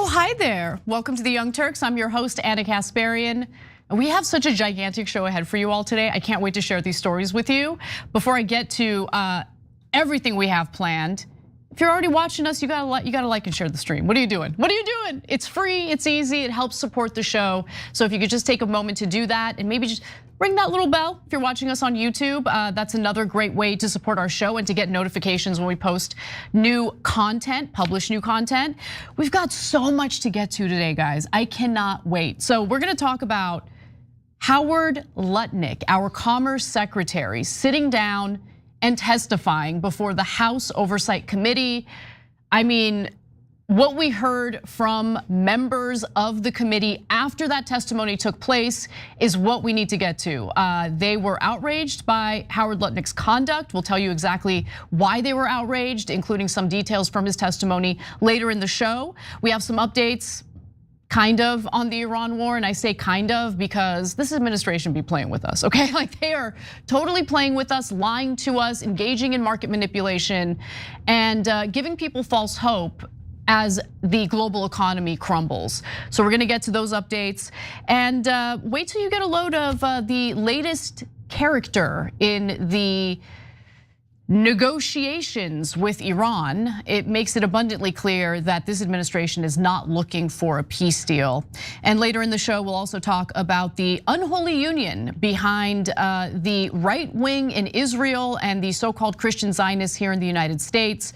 Hi there, welcome to the Young Turks. I'm your host, Anna Kasparian. We have such a gigantic show ahead for you all today. I can't wait to share these stories with you. Before I get to everything we have planned, if you're already watching us, you gotta like and share the stream. What are you doing? What are you doing? It's free, it's easy, it helps support the show. So if you could just take a moment to do that and maybe just ring that little bell if you're watching us on YouTube. That's another great way to support our show and to get notifications when we post new content, publish new content. We've got so much to get to today, guys. I cannot wait. So we're gonna talk about Howard Lutnick, our Commerce Secretary, sitting down and testifying before the House Oversight Committee. I mean, what we heard from members of the committee after that testimony took place is what we need to get to. They were outraged by Howard Lutnick's conduct. We'll tell you exactly why they were outraged, including some details from his testimony later in the show. We have some updates kind of on the Iran war, and I say kind of because this administration be playing with us, okay? Like they are totally playing with us, lying to us, engaging in market manipulation, and giving people false hope as the global economy crumbles. So we're gonna get to those updates, and wait till you get a load of the latest character in the negotiations with Iran. It makes it abundantly clear that this administration is not looking for a peace deal. And later in the show, we'll also talk about the unholy union behind the right wing in Israel and the so-called Christian Zionists here in the United States.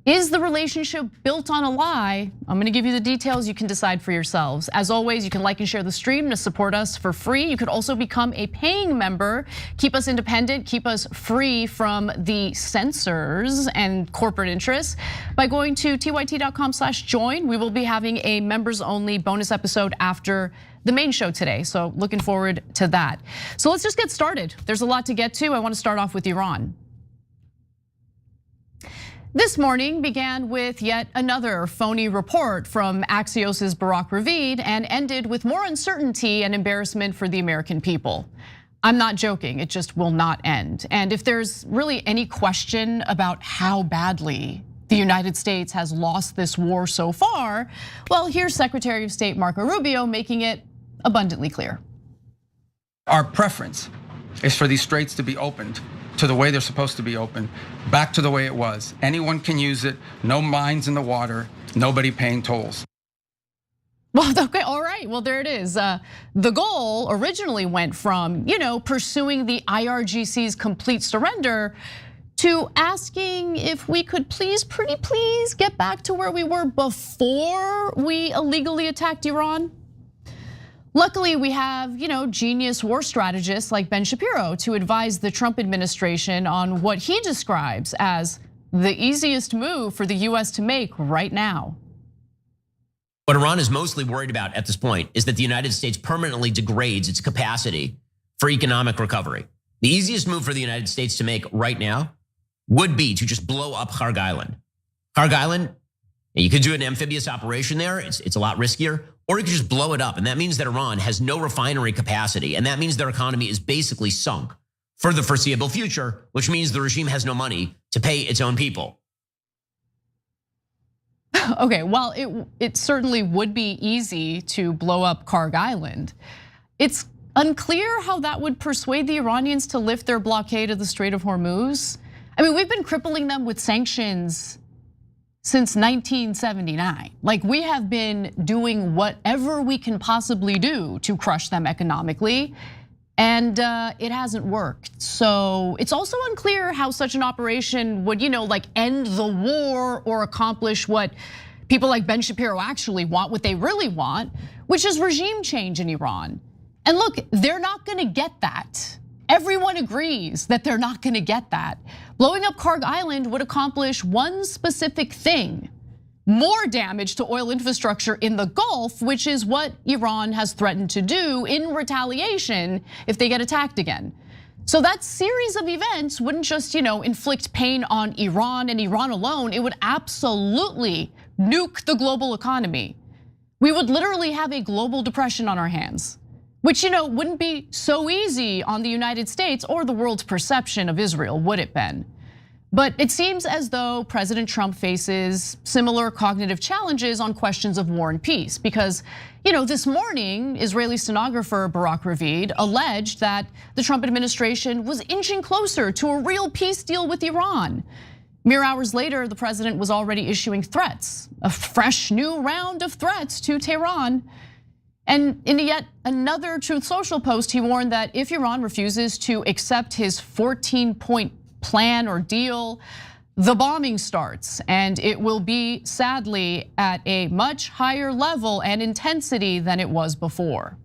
Is the relationship built on a lie? I'm gonna give you the details, you can decide for yourselves. As always, you can like and share the stream to support us for free. You could also become a paying member, keep us independent, keep us free from the censors and corporate interests by going to tyt.com/join. We will be having a members only bonus episode after the main show today, so looking forward to that. So let's just get started. There's a lot to get to. I wanna start off with Iran. This morning began with yet another phony report from Axios's Barak Ravid and ended with more uncertainty and embarrassment for the American people. I'm not joking, it just will not end. And if there's really any question about how badly the United States has lost this war so far, well, here's Secretary of State Marco Rubio making it abundantly clear. Our preference is for these straits to be opened to the way they're supposed to be open, back to the way it was. Anyone can use it, no mines in the water, nobody paying tolls. Well, okay, all right, well there it is. The goal originally went from, pursuing the IRGC's complete surrender to asking if we could pretty please get back to where we were before we illegally attacked Iran. Luckily, we have genius war strategists like Ben Shapiro to advise the Trump administration on what he describes as the easiest move for the US to make right now. What Iran is mostly worried about at this point is that the United States permanently degrades its capacity for economic recovery. The easiest move for the United States to make right now would be to just blow up Kharg Island. Kharg Island, you could do an amphibious operation there, it's a lot riskier, or you could just blow it up. And that means that Iran has no refinery capacity. And that means their economy is basically sunk for the foreseeable future, which means the regime has no money to pay its own people. Okay, well, it certainly would be easy to blow up Kharg Island. It's unclear how that would persuade the Iranians to lift their blockade of the Strait of Hormuz. I mean, we've been crippling them with sanctions since 1979. Like, we have been doing whatever we can possibly do to crush them economically, and it hasn't worked. So it's also unclear how such an operation would, like, end the war or accomplish what people like Ben Shapiro actually want, what they really want, which is regime change in Iran. And look, they're not gonna get that. Everyone agrees that they're not gonna get that. Blowing up Karg Island would accomplish one specific thing: more damage to oil infrastructure in the Gulf, which is what Iran has threatened to do in retaliation if they get attacked again. So that series of events wouldn't just, inflict pain on Iran and Iran alone, it would absolutely nuke the global economy. We would literally have a global depression on our hands, which, wouldn't be so easy on the United States or the world's perception of Israel, would it, Ben? But it seems as though President Trump faces similar cognitive challenges on questions of war and peace, because, this morning, Israeli stenographer Barak Ravid alleged that the Trump administration was inching closer to a real peace deal with Iran. Mere hours later, the president was already issuing threats, a fresh new round of threats to Tehran. And in yet another Truth Social post, he warned that if Iran refuses to accept his 14-point plan or deal, the bombing starts, and it will be, sadly, at a much higher level and intensity than it was before.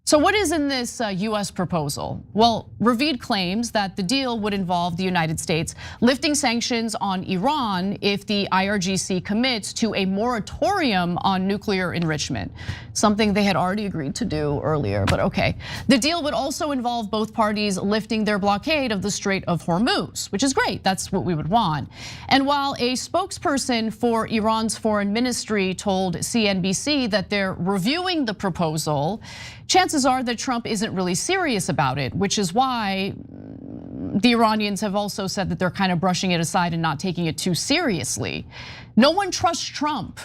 So what is in this US proposal? Well, Ravid claims that the deal would involve the United States lifting sanctions on Iran if the IRGC commits to a moratorium on nuclear enrichment, something they had already agreed to do earlier, but okay. The deal would also involve both parties lifting their blockade of the Strait of Hormuz, which is great, that's what we would want. And while a spokesperson for Iran's foreign ministry told CNBC that they're reviewing the proposal, chances are that Trump isn't really serious about it, which is why the Iranians have also said that they're kind of brushing it aside and not taking it too seriously. No one trusts Trump.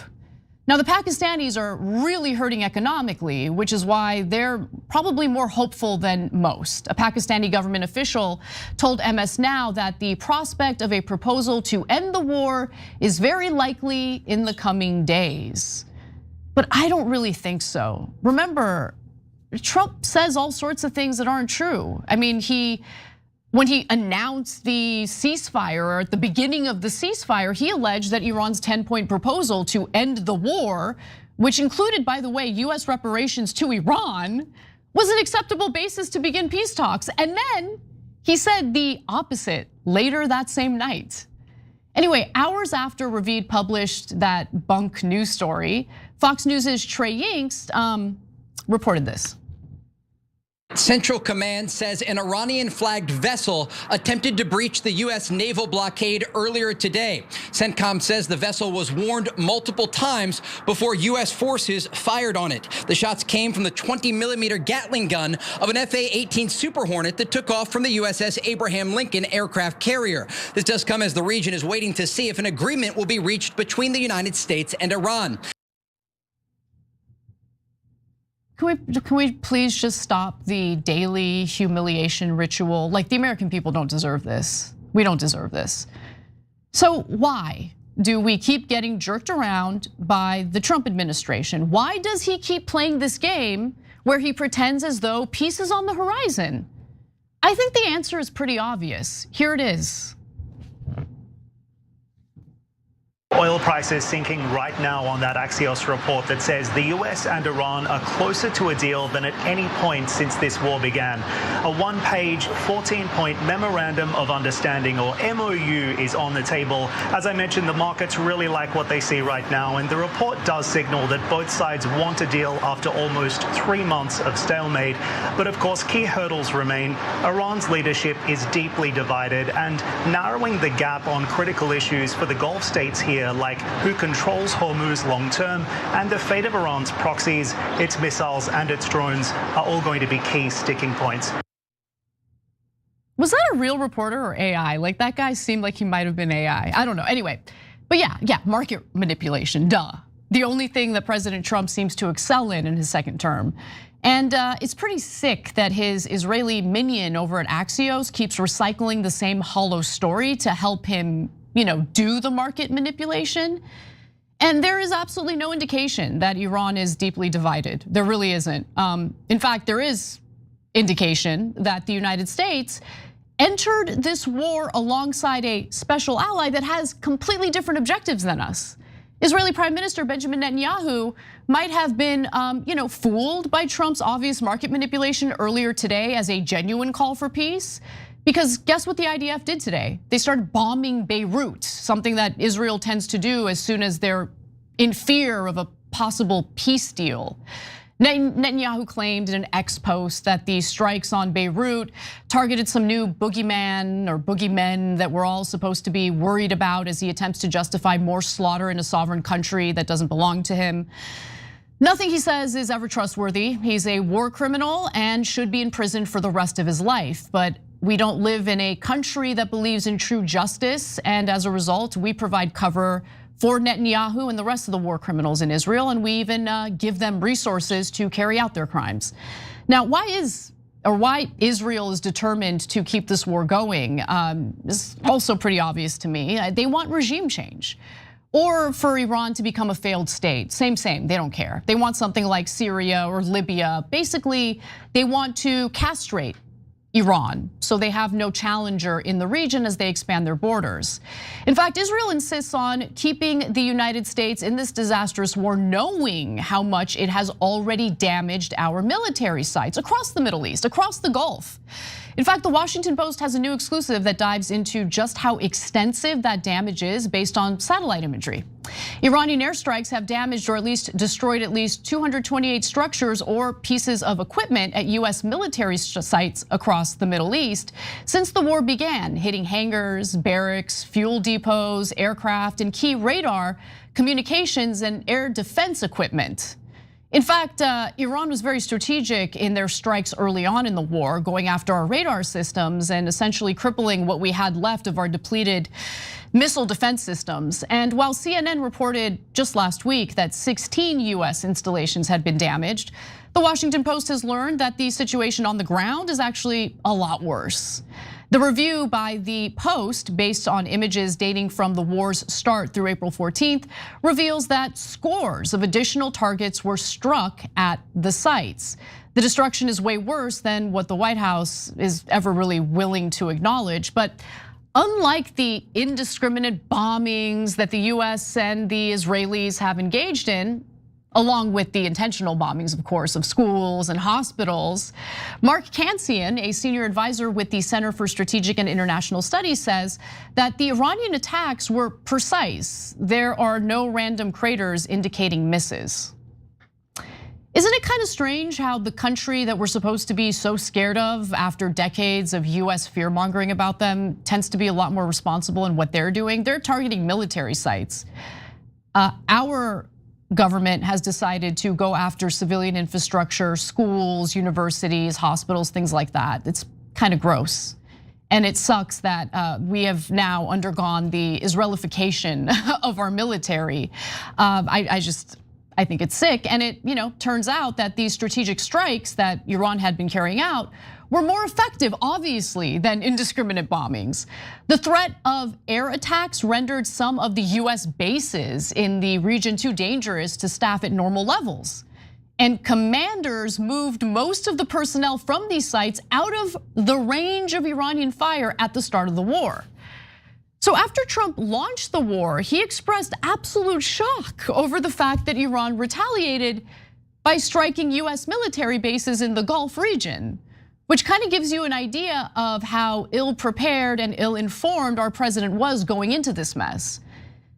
Now, the Pakistanis are really hurting economically, which is why they're probably more hopeful than most. A Pakistani government official told MS Now that the prospect of a proposal to end the war is very likely in the coming days. But I don't really think so. Remember, Trump says all sorts of things that aren't true. I mean, when he announced the ceasefire, or at the beginning of the ceasefire, he alleged that Iran's 10-point proposal to end the war, which included, by the way, US reparations to Iran, was an acceptable basis to begin peace talks. And then he said the opposite later that same night. Anyway, hours after Ravid published that bunk news story, Fox News' Trey Yingst reported this. Central Command says an Iranian-flagged vessel attempted to breach the US naval blockade earlier today. CENTCOM says the vessel was warned multiple times before US forces fired on it. The shots came from the 20mm Gatling gun of an FA-18 Super Hornet that took off from the USS Abraham Lincoln aircraft carrier. This does come as the region is waiting to see if an agreement will be reached between the United States and Iran. Can we please just stop the daily humiliation ritual? Like, the American people don't deserve this. We don't deserve this. So why do we keep getting jerked around by the Trump administration? Why does he keep playing this game where he pretends as though peace is on the horizon? I think the answer is pretty obvious. Here it is. Oil prices sinking right now on that Axios report that says the US and Iran are closer to a deal than at any point since this war began. A one-page, 14-point memorandum of understanding, or MOU, is on the table. As I mentioned, the markets really like what they see right now, and the report does signal that both sides want a deal after almost 3 months of stalemate. But of course, key hurdles remain. Iran's leadership is deeply divided, and narrowing the gap on critical issues for the Gulf states here, like who controls Hormuz long term and the fate of Iran's proxies, its missiles and its drones, are all going to be key sticking points. Was that a real reporter or AI? Like, that guy seemed like he might have been AI. I don't know. Anyway, but yeah, market manipulation, duh. The only thing that President Trump seems to excel in his second term. And it's pretty sick that his Israeli minion over at Axios keeps recycling the same hollow story to help him, do the market manipulation. And there is absolutely no indication that Iran is deeply divided. There really isn't. In fact, there is indication that the United States entered this war alongside a special ally that has completely different objectives than us. Israeli Prime Minister Benjamin Netanyahu might have been fooled by Trump's obvious market manipulation earlier today as a genuine call for peace. Because guess what the IDF did today? They started bombing Beirut, something that Israel tends to do as soon as they're in fear of a possible peace deal. Netanyahu claimed in an X post that the strikes on Beirut targeted some new boogeyman or boogeymen that we're all supposed to be worried about as he attempts to justify more slaughter in a sovereign country that doesn't belong to him. Nothing he says is ever trustworthy. He's a war criminal and should be in prison for the rest of his life. But we don't live in a country that believes in true justice, and as a result, we provide cover for Netanyahu and the rest of the war criminals in Israel, and we even give them resources to carry out their crimes. Now, why Israel is determined to keep this war going is also pretty obvious to me. They want regime change, or for Iran to become a failed state. Same, they don't care. They want something like Syria or Libya. Basically, they want to castrate Iran, so they have no challenger in the region as they expand their borders. In fact, Israel insists on keeping the United States in this disastrous war, knowing how much it has already damaged our military sites across the Middle East, across the Gulf. In fact, the Washington Post has a new exclusive that dives into just how extensive that damage is based on satellite imagery. Iranian airstrikes have damaged or at least destroyed at least 228 structures or pieces of equipment at US military sites across the Middle East since the war began, hitting hangars, barracks, fuel depots, aircraft, and key radar, communications, and air defense equipment. In fact, Iran was very strategic in their strikes early on in the war, going after our radar systems and essentially crippling what we had left of our depleted missile defense systems. And while CNN reported just last week that 16 US installations had been damaged, the Washington Post has learned that the situation on the ground is actually a lot worse. The review by the Post, based on images dating from the war's start through April 14th, reveals that scores of additional targets were struck at the sites. The destruction is way worse than what the White House is ever really willing to acknowledge. But unlike the indiscriminate bombings that the US and the Israelis have engaged in, along with the intentional bombings, of course, of schools and hospitals, Mark Kansian, a senior advisor with the Center for Strategic and International Studies, says that the Iranian attacks were precise. There are no random craters indicating misses. Isn't it kind of strange how the country that we're supposed to be so scared of after decades of US fear-mongering about them tends to be a lot more responsible in what they're doing? They're targeting military sites. Our government has decided to go after civilian infrastructure, schools, universities, hospitals, things like that. It's kind of gross. And it sucks that we have now undergone the Israelification of our military. I think it's sick, and it turns out that these strategic strikes that Iran had been carrying out were more effective, obviously, than indiscriminate bombings. The threat of air attacks rendered some of the US bases in the region too dangerous to staff at normal levels. And commanders moved most of the personnel from these sites out of the range of Iranian fire at the start of the war. So after Trump launched the war, he expressed absolute shock over the fact that Iran retaliated by striking US military bases in the Gulf region, which kind of gives you an idea of how ill-prepared and ill-informed our president was going into this mess.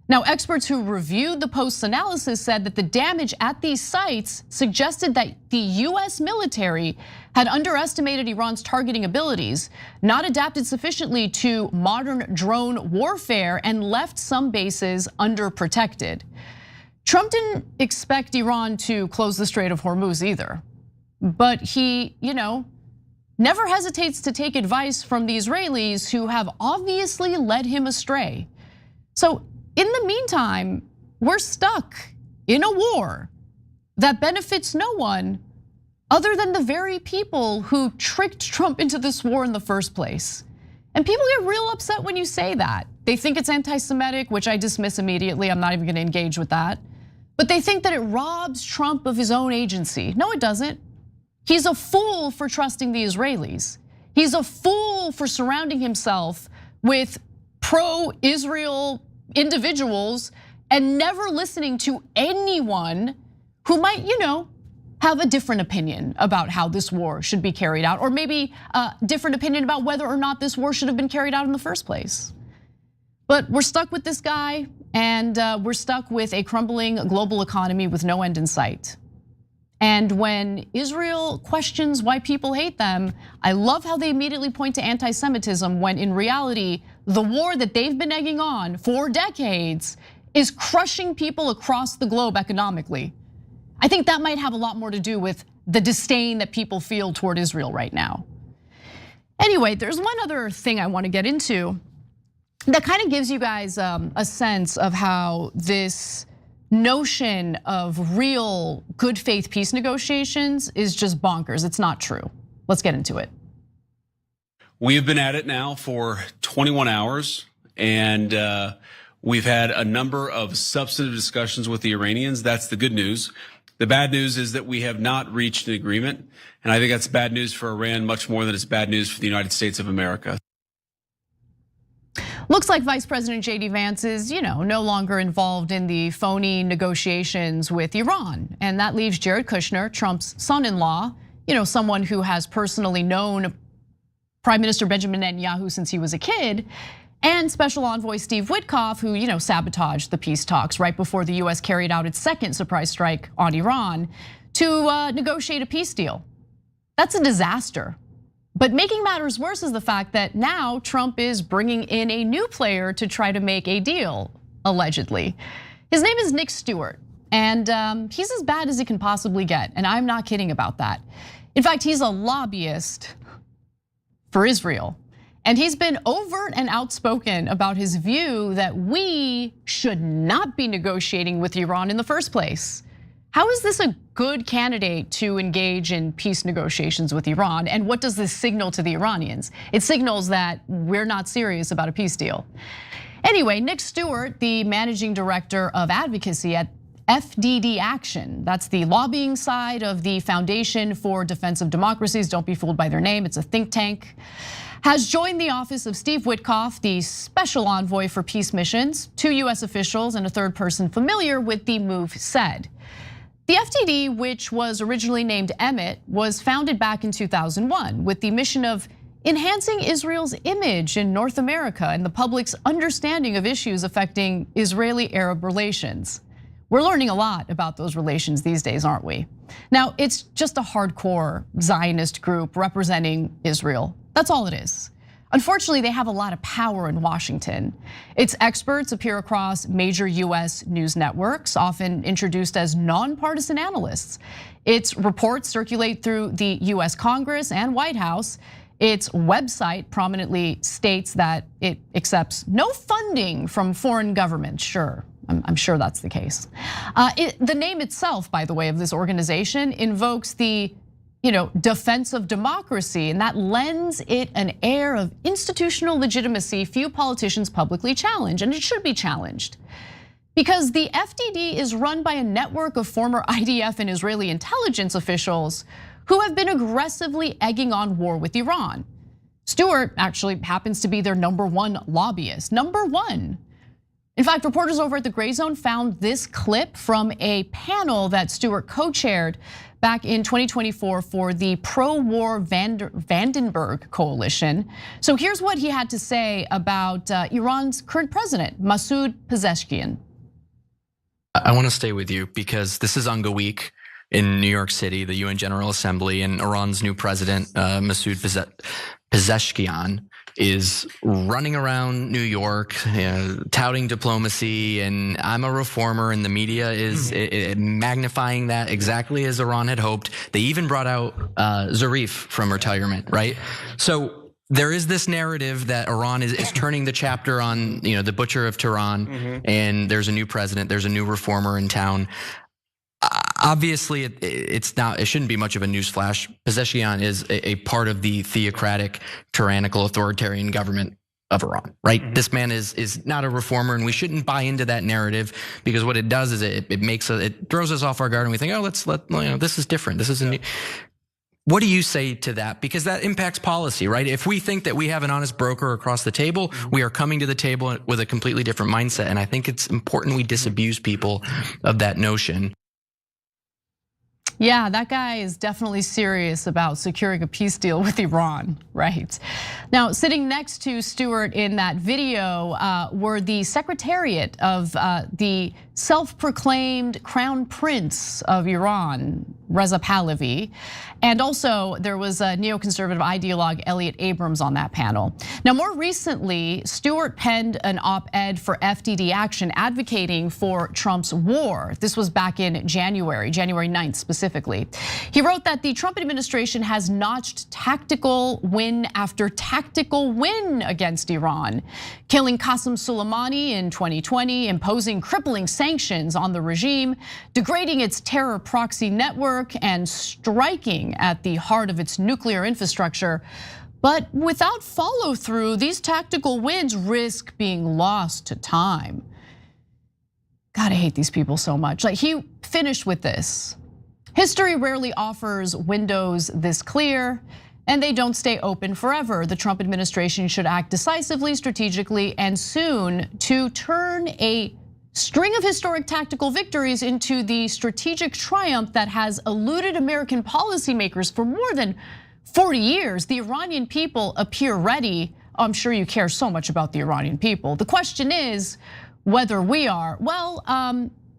Now, experts who reviewed the Post's analysis said that the damage at these sites suggested that the US military had underestimated Iran's targeting abilities, not adapted sufficiently to modern drone warfare, and left some bases underprotected. Trump didn't expect Iran to close the Strait of Hormuz either, but he, never hesitates to take advice from the Israelis who have obviously led him astray. So in the meantime, we're stuck in a war that benefits no one other than the very people who tricked Trump into this war in the first place. And people get real upset when you say that. They think it's anti-Semitic, which I dismiss immediately. I'm not even gonna engage with that. But they think that it robs Trump of his own agency. No, it doesn't. He's a fool for trusting the Israelis. He's a fool for surrounding himself with pro-Israel individuals and never listening to anyone who might, have a different opinion about how this war should be carried out, or maybe a different opinion about whether or not this war should have been carried out in the first place. But we're stuck with this guy, and we're stuck with a crumbling global economy with no end in sight. And when Israel questions why people hate them, I love how they immediately point to anti-Semitism, when in reality, the war that they've been egging on for decades is crushing people across the globe economically. I think that might have a lot more to do with the disdain that people feel toward Israel right now. Anyway, there's one other thing I want to get into that kind of gives you guys a sense of how this notion of real good faith peace negotiations is just bonkers. It's not true. Let's get into it. We have been at it now for 21 hours, and we've had a number of substantive discussions with the Iranians. That's the good news. The bad news is that we have not reached an agreement, and I think that's bad news for Iran much more than it's bad news for the United States of America. Looks like Vice President JD Vance is, no longer involved in the phony negotiations with Iran. And that leaves Jared Kushner, Trump's son-in-law, someone who has personally known Prime Minister Benjamin Netanyahu since he was a kid, and Special Envoy Steve Witkoff, who sabotaged the peace talks right before the US carried out its second surprise strike on Iran to negotiate a peace deal. That's a disaster. But making matters worse is the fact that now Trump is bringing in a new player to try to make a deal, allegedly. His name is Nick Stewart, and he's as bad as he can possibly get, and I'm not kidding about that. In fact, he's a lobbyist for Israel. And he's been overt and outspoken about his view that we should not be negotiating with Iran in the first place. How is this a good candidate to engage in peace negotiations with Iran? And what does this signal to the Iranians? It signals that we're not serious about a peace deal. Anyway, Nick Stewart, the managing director of advocacy at FDD Action, that's the lobbying side of the Foundation for Defense of Democracies. Don't be fooled by their name, it's a think tank, has joined the office of Steve Witkoff, the special envoy for peace missions. 2 US officials and a third person familiar with the move said. The FDD, which was originally named Emmett, was founded back in 2001 with the mission of enhancing Israel's image in North America and the public's understanding of issues affecting Israeli-Arab relations. We're learning a lot about those relations these days, aren't we? Now, it's just a hardcore Zionist group representing Israel. That's all it is. Unfortunately, they have a lot of power in Washington. Its experts appear across major US news networks, often introduced as nonpartisan analysts. Its reports circulate through the US Congress and White House. Its website prominently states that it accepts no funding from foreign governments, sure. I'm sure that's the case. The name itself, by the way, of this organization invokes the defense of democracy, and that lends it an air of institutional legitimacy few politicians publicly challenge, and it should be challenged. Because the FDD is run by a network of former IDF and Israeli intelligence officials who have been aggressively egging on war with Iran. Stewart actually happens to be their #1 lobbyist, #1. In fact, reporters over at the Gray Zone found this clip from a panel that Stewart co-chaired back in 2024 for the pro-war Vandenberg coalition. So here's what he had to say about Iran's current president, Masoud Pezeshkian. I want to stay with you because this is Unga Week in New York City, the UN General Assembly, and Iran's new president, Masoud Pezeshkian, is running around New York, touting diplomacy, and I'm a reformer, and the media is magnifying that exactly as Iran had hoped. They even brought out Zarif from retirement, right? So there is this narrative that Iran is turning the chapter on, the butcher of Tehran, and there's a new president, there's a new reformer in town. Obviously, it's not. It shouldn't be much of a newsflash. Pezeshkian is a part of the theocratic, tyrannical, authoritarian government of Iran, right? Mm-hmm. This man is not a reformer, and we shouldn't buy into that narrative, because what it does is it throws us off our guard, and we think, oh, this is different. This isn't. What do you say to that? Because that impacts policy, right? If we think that we have an honest broker across the table, we are coming to the table with a completely different mindset. And I think it's important we disabuse people of that notion. Yeah, that guy is definitely serious about securing a peace deal with Iran, right? Now, sitting next to Stewart in that video were the secretariat of the self-proclaimed crown prince of Iran, Reza Pahlavi. And also there was a neoconservative ideologue, Elliot Abrams, on that panel. Now, more recently, Stewart penned an op-ed for FDD Action advocating for Trump's war. This was back in January 9th specifically. He wrote that the Trump administration has notched tactical win after tactical win against Iran, killing Qasem Soleimani in 2020, imposing crippling sanctions on the regime, degrading its terror proxy network, and striking at the heart of its nuclear infrastructure. But without follow through, these tactical wins risk being lost to time. God, I hate these people so much. Like, he finished with this. History rarely offers windows this clear, and they don't stay open forever. The Trump administration should act decisively, strategically, and soon to turn a string of historic tactical victories into the strategic triumph that has eluded American policymakers for more than 40 years. The Iranian people appear ready. I'm sure you care so much about the Iranian people. The question is whether we are. Well,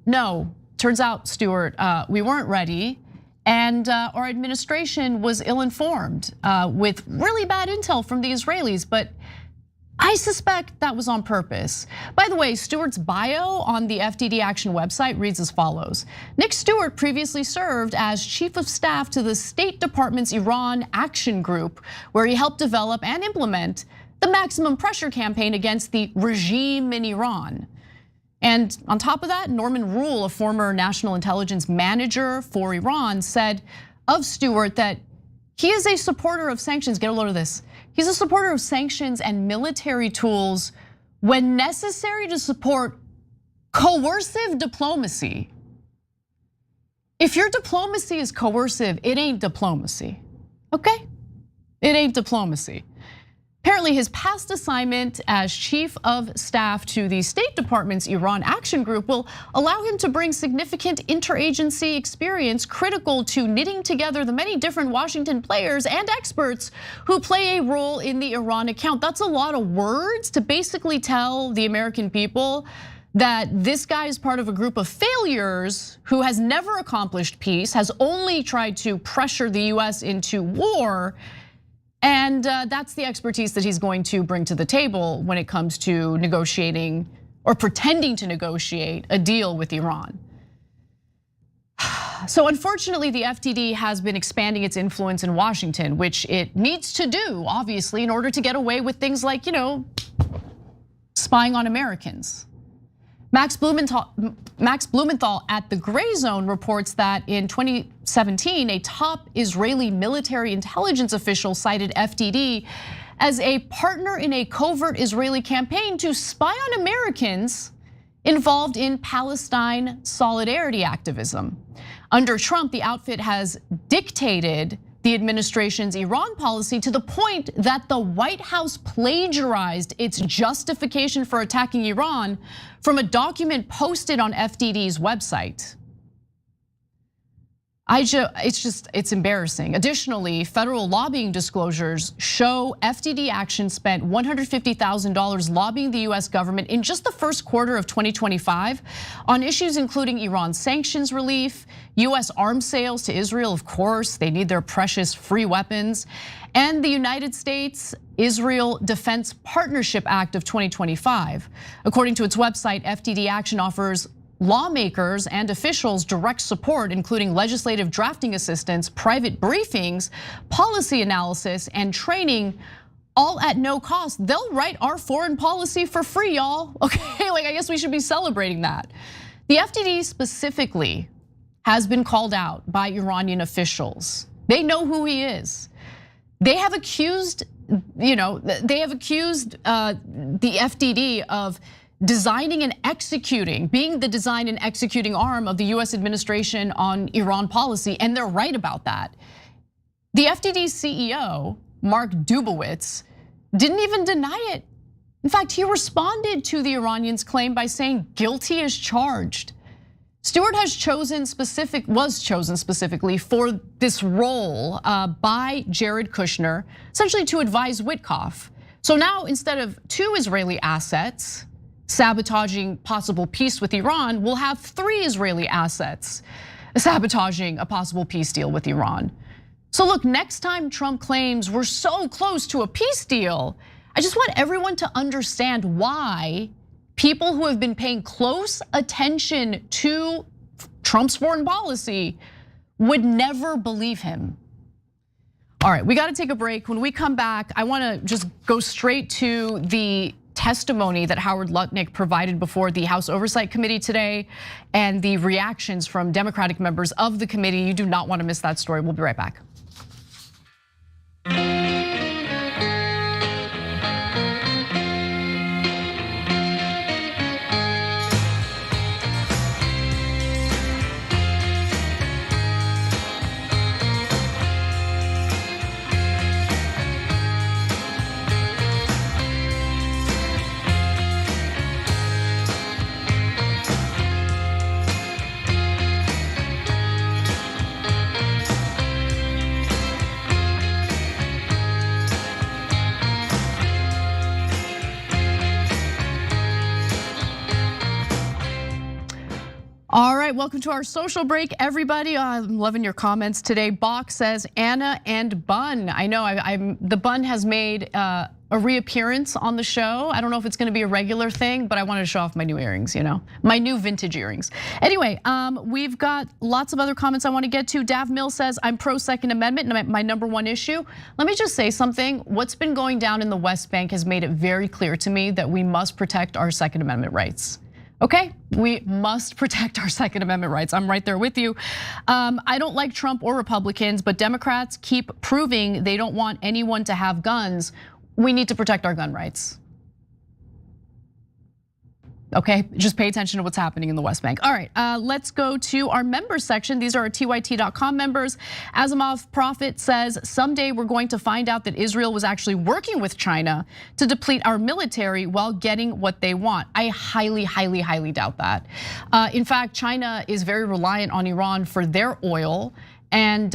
no. Turns out, Stewart, we weren't ready, and our administration was ill-informed with really bad intel from the Israelis, but I suspect that was on purpose. By the way, Stewart's bio on the FDD Action website reads as follows. Nick Stewart previously served as chief of staff to the State Department's Iran Action Group, where he helped develop and implement the maximum pressure campaign against the regime in Iran. And on top of that, Norman Rule, a former national intelligence manager for Iran, said of Stewart that he is a supporter of sanctions. Get a load of this. He's a supporter of sanctions and military tools when necessary to support coercive diplomacy. If your diplomacy is coercive, it ain't diplomacy, okay? It ain't diplomacy. Apparently, his past assignment as chief of staff to the State Department's Iran Action Group will allow him to bring significant interagency experience critical to knitting together the many different Washington players and experts who play a role in the Iran account. That's a lot of words to basically tell the American people that this guy is part of a group of failures who has never accomplished peace, has only tried to pressure the US into war. And that's the expertise that he's going to bring to the table when it comes to negotiating or pretending to negotiate a deal with Iran. So unfortunately, the FDD has been expanding its influence in Washington, which it needs to do, obviously, in order to get away with things like, spying on Americans. Max Blumenthal at the Gray Zone reports that in 2017, a top Israeli military intelligence official cited FDD as a partner in a covert Israeli campaign to spy on Americans involved in Palestine solidarity activism. Under Trump, the outfit has dictated the administration's Iran policy to the point that the White House plagiarized its justification for attacking Iran from a document posted on FDD's website. It's embarrassing. Additionally, federal lobbying disclosures show FDD Action spent $150,000 lobbying the US government in just the first quarter of 2025 on issues including Iran sanctions relief, US arms sales to Israel, of course, they need their precious free weapons, and the United States Israel Defense Partnership Act of 2025. According to its website, FDD Action offers lawmakers and officials direct support, including legislative drafting assistance, private briefings, policy analysis, and training, all at no cost. They'll write our foreign policy for free, y'all. Okay, I guess we should be celebrating that. The FDD specifically has been called out by Iranian officials. They know who he is. They have accused, the FDD of designing and executing, being the design and executing arm of the US administration on Iran policy, and they're right about that. The FDD CEO, Mark Dubowitz, didn't even deny it. In fact, he responded to the Iranians' claim by saying guilty as charged. Stewart was chosen specifically for this role by Jared Kushner, essentially to advise Witkoff. So now instead of 2 Israeli assets sabotaging possible peace with Iran, we'll have 3 Israeli assets sabotaging a possible peace deal with Iran. So look, next time Trump claims we're so close to a peace deal, I just want everyone to understand why people who have been paying close attention to Trump's foreign policy would never believe him. All right, we gotta take a break. When we come back, I wanna just go straight to the testimony that Howard Lutnick provided before the House Oversight Committee today and the reactions from Democratic members of the committee. You do not wanna miss that story. We'll be right back. All right, welcome to our social break, everybody. I'm loving your comments today. Bach says Anna and Bun. I know the Bun has made a reappearance on the show. I don't know if it's gonna be a regular thing, but I wanted to show off my new earrings, my new vintage earrings. Anyway, we've got lots of other comments I want to get to. Dav Mill says, I'm pro Second Amendment, my #1 issue. Let me just say something. What's been going down in the West Bank has made it very clear to me that we must protect our Second Amendment rights. Okay, we must protect our Second Amendment rights. I'm right there with you. I don't like Trump or Republicans, but Democrats keep proving they don't want anyone to have guns. We need to protect our gun rights. Okay, just pay attention to what's happening in the West Bank. All right, let's go to our members section. These are our TYT.com members. Asimov Prophet says, someday we're going to find out that Israel was actually working with China to deplete our military while getting what they want. I highly, highly, highly doubt that. In fact, China is very reliant on Iran for their oil, and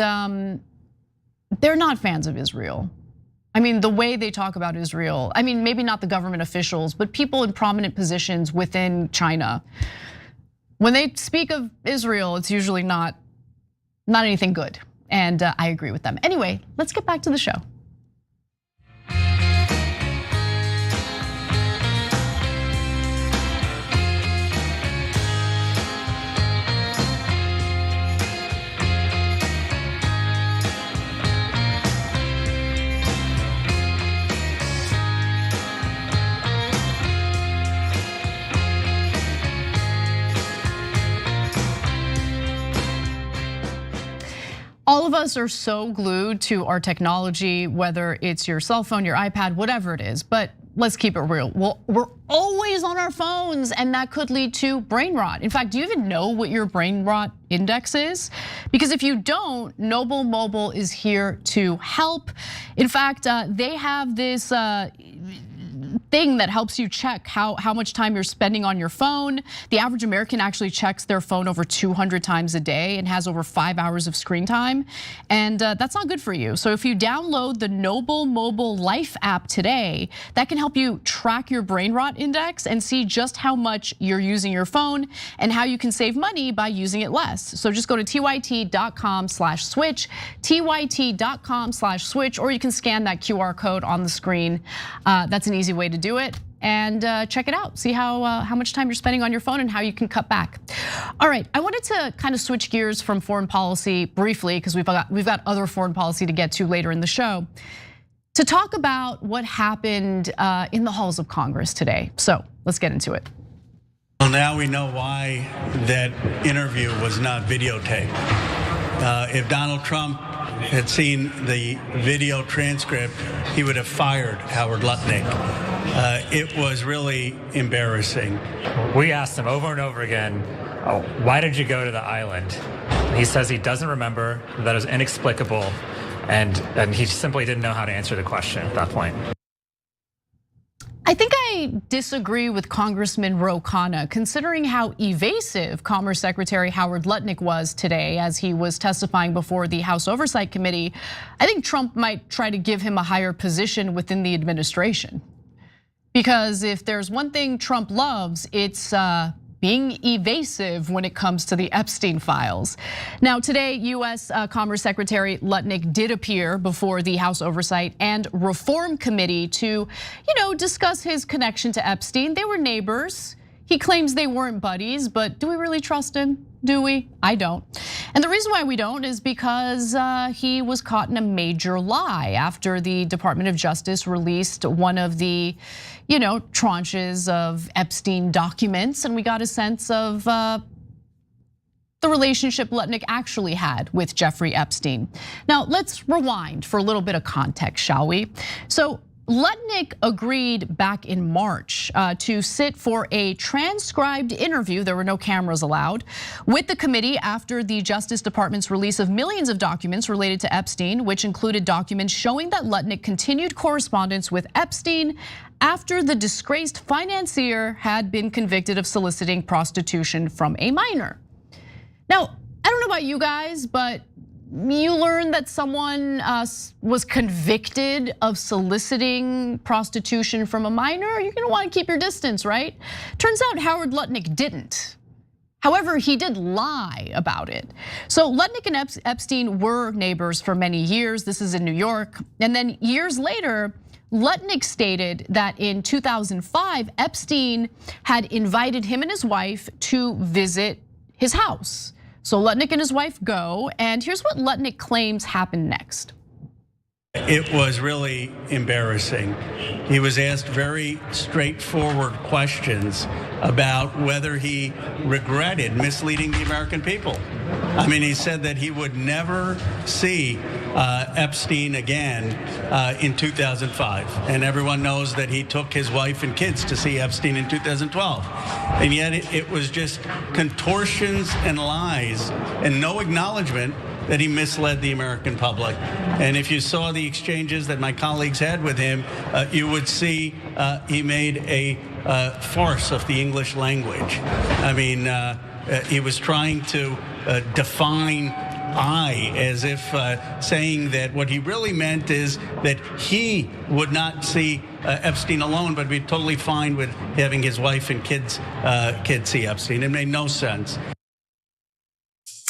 they're not fans of Israel. I mean, the way they talk about Israel, I mean, maybe not the government officials, but people in prominent positions within China. When they speak of Israel, it's usually not anything good. And I agree with them. Anyway, let's get back to the show. All of us are so glued to our technology, whether it's your cell phone, your iPad, whatever it is, but let's keep it real. Well, we're always on our phones, and that could lead to brain rot. In fact, do you even know what your brain rot index is? Because if you don't, Noble Mobile is here to help. In fact, they have this thing that helps you check how much time you're spending on your phone. The average American actually checks their phone over 200 times a day and has over 5 hours of screen time. And that's not good for you. So if you download the Noble Mobile Life app today, that can help you track your brain rot index and see just how much you're using your phone and how you can save money by using it less. So just go to tyt.com/switch, tyt.com/switch, or you can scan that QR code on the screen. That's an easy way to do it, and check it out. See how much time you're spending on your phone and how you can cut back. All right, I wanted to kind of switch gears from foreign policy briefly because we've got other foreign policy to get to later in the show, to talk about what happened in the halls of Congress today. So let's get into it. Well, now we know why that interview was not videotaped. If Donald Trump had seen the video transcript, he would have fired Howard Lutnick. It was really embarrassing. We asked him over and over again, why did you go to the island? He says he doesn't remember, that it was inexplicable, and he simply didn't know how to answer the question at that point. I think I disagree with Congressman Ro Khanna, considering how evasive Commerce Secretary Howard Lutnick was today as he was testifying before the House Oversight Committee. I think Trump might try to give him a higher position within the administration. Because if there's one thing Trump loves, it's being evasive when it comes to the Epstein files. Now today, US Commerce Secretary Lutnick did appear before the House Oversight and Reform Committee to, discuss his connection to Epstein. They were neighbors. He claims they weren't buddies, but do we really trust him? Do we? I don't. And the reason why we don't is because he was caught in a major lie after the Department of Justice released one of the, tranches of Epstein documents, and we got a sense of the relationship Lutnick actually had with Jeffrey Epstein. Now let's rewind for a little bit of context, shall we? So Lutnick agreed back in March to sit for a transcribed interview, there were no cameras allowed, with the committee after the Justice Department's release of millions of documents related to Epstein, which included documents showing that Lutnick continued correspondence with Epstein after the disgraced financier had been convicted of soliciting prostitution from a minor. Now, I don't know about you guys, but you learn that someone was convicted of soliciting prostitution from a minor, you're gonna wanna keep your distance, right? Turns out Howard Lutnick didn't. However, he did lie about it. So Lutnick and Epstein were neighbors for many years. This is in New York. And then years later, Lutnick stated that in 2005, Epstein had invited him and his wife to visit his house. So Lutnick and his wife go, and here's what Lutnick claims happened next. It was really embarrassing. He was asked very straightforward questions about whether he regretted misleading the American people. I mean, he said that he would never see Epstein again in 2005. And everyone knows that he took his wife and kids to see Epstein in 2012. And yet it was just contortions and lies and no acknowledgement that he misled the American public. And if you saw the exchanges that my colleagues had with him, you would see he made a farce of the English language. I mean, he was trying to define I as if saying that what he really meant is that he would not see Epstein alone, but be totally fine with having his wife and kids see Epstein. It made no sense.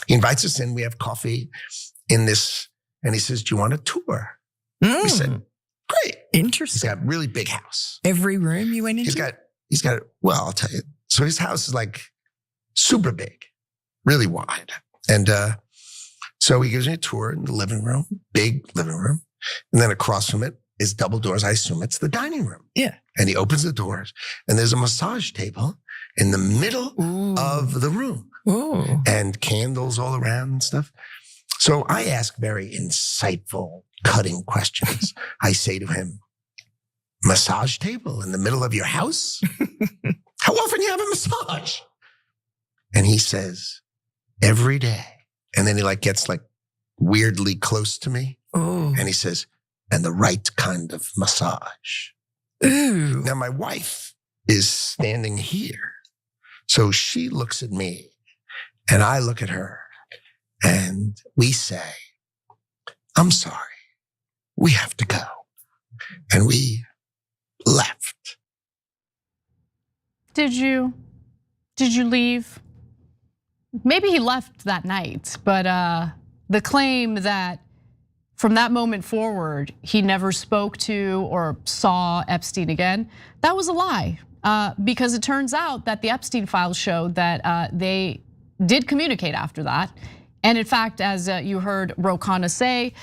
He invites us in, we have coffee in this, and he says, do you want a tour? We said, great. Interesting. He's got a really big house. Every room you went into? He's got, well, I'll tell you. So his house is like super big, really wide. And so he gives me a tour in the living room, big living room. And then across from it is double doors. I assume it's the dining room. Yeah. And he opens the doors and there's a massage table in the middle of the room. Ooh. And candles all around and stuff. So I ask very insightful, cutting questions. I say to him, massage table in the middle of your house? How often you have a massage? And he says, every day. And then he gets weirdly close to me. Ooh. And he says, and the right kind of massage. Ooh. Now my wife is standing here. So she looks at me. And I look at her and we say, I'm sorry, we have to go. And we left. Did you leave? Maybe he left that night, but the claim that from that moment forward, he never spoke to or saw Epstein again, that was a lie. Because it turns out that the Epstein files showed that they did communicate after that. And in fact, as you heard Ro Khanna say,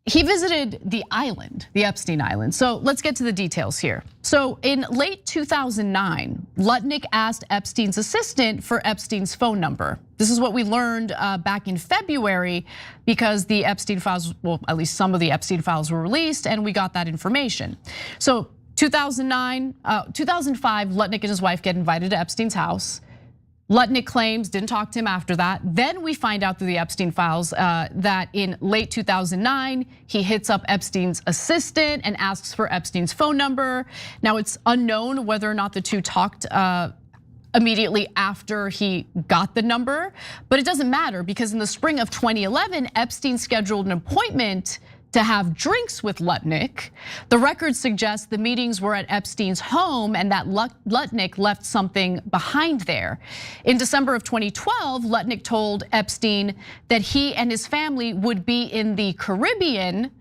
he visited the island, the Epstein Island. So let's get to the details here. So in late 2009, Lutnick asked Epstein's assistant for Epstein's phone number. This is what we learned back in February because the Epstein files, well, at least some of the Epstein files were released and we got that information. So 2005, Lutnick and his wife get invited to Epstein's house. Lutnick claims didn't talk to him after that. Then we find out through the Epstein files that in late 2009, he hits up Epstein's assistant and asks for Epstein's phone number. Now it's unknown whether or not the two talked immediately after he got the number, but it doesn't matter because in the spring of 2011, Epstein scheduled an appointment to have drinks with Lutnick. The record suggests the meetings were at Epstein's home and that Lutnick left something behind there. In December of 2012, Lutnick told Epstein that he and his family would be in the Caribbean.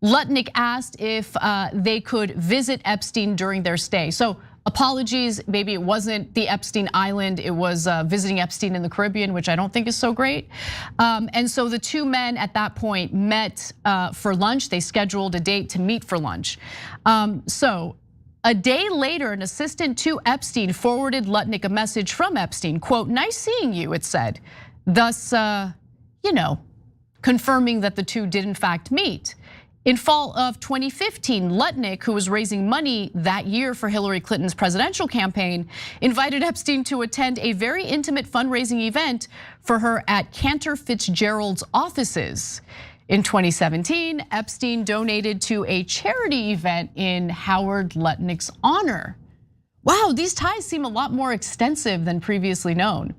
Lutnick asked if they could visit Epstein during their stay. So apologies, maybe it wasn't the Epstein Island, it was visiting Epstein in the Caribbean, which I don't think is so great. And so the two men at that point met for lunch. They scheduled a date to meet for lunch. So a day later, an assistant to Epstein forwarded Lutnick a message from Epstein, quote, "Nice seeing you," it said. Thus, confirming that the two did in fact meet. In fall of 2015, Lutnick, who was raising money that year for Hillary Clinton's presidential campaign, invited Epstein to attend a very intimate fundraising event for her at Cantor Fitzgerald's offices. In 2017, Epstein donated to a charity event in Howard Lutnick's honor. Wow, these ties seem a lot more extensive than previously known,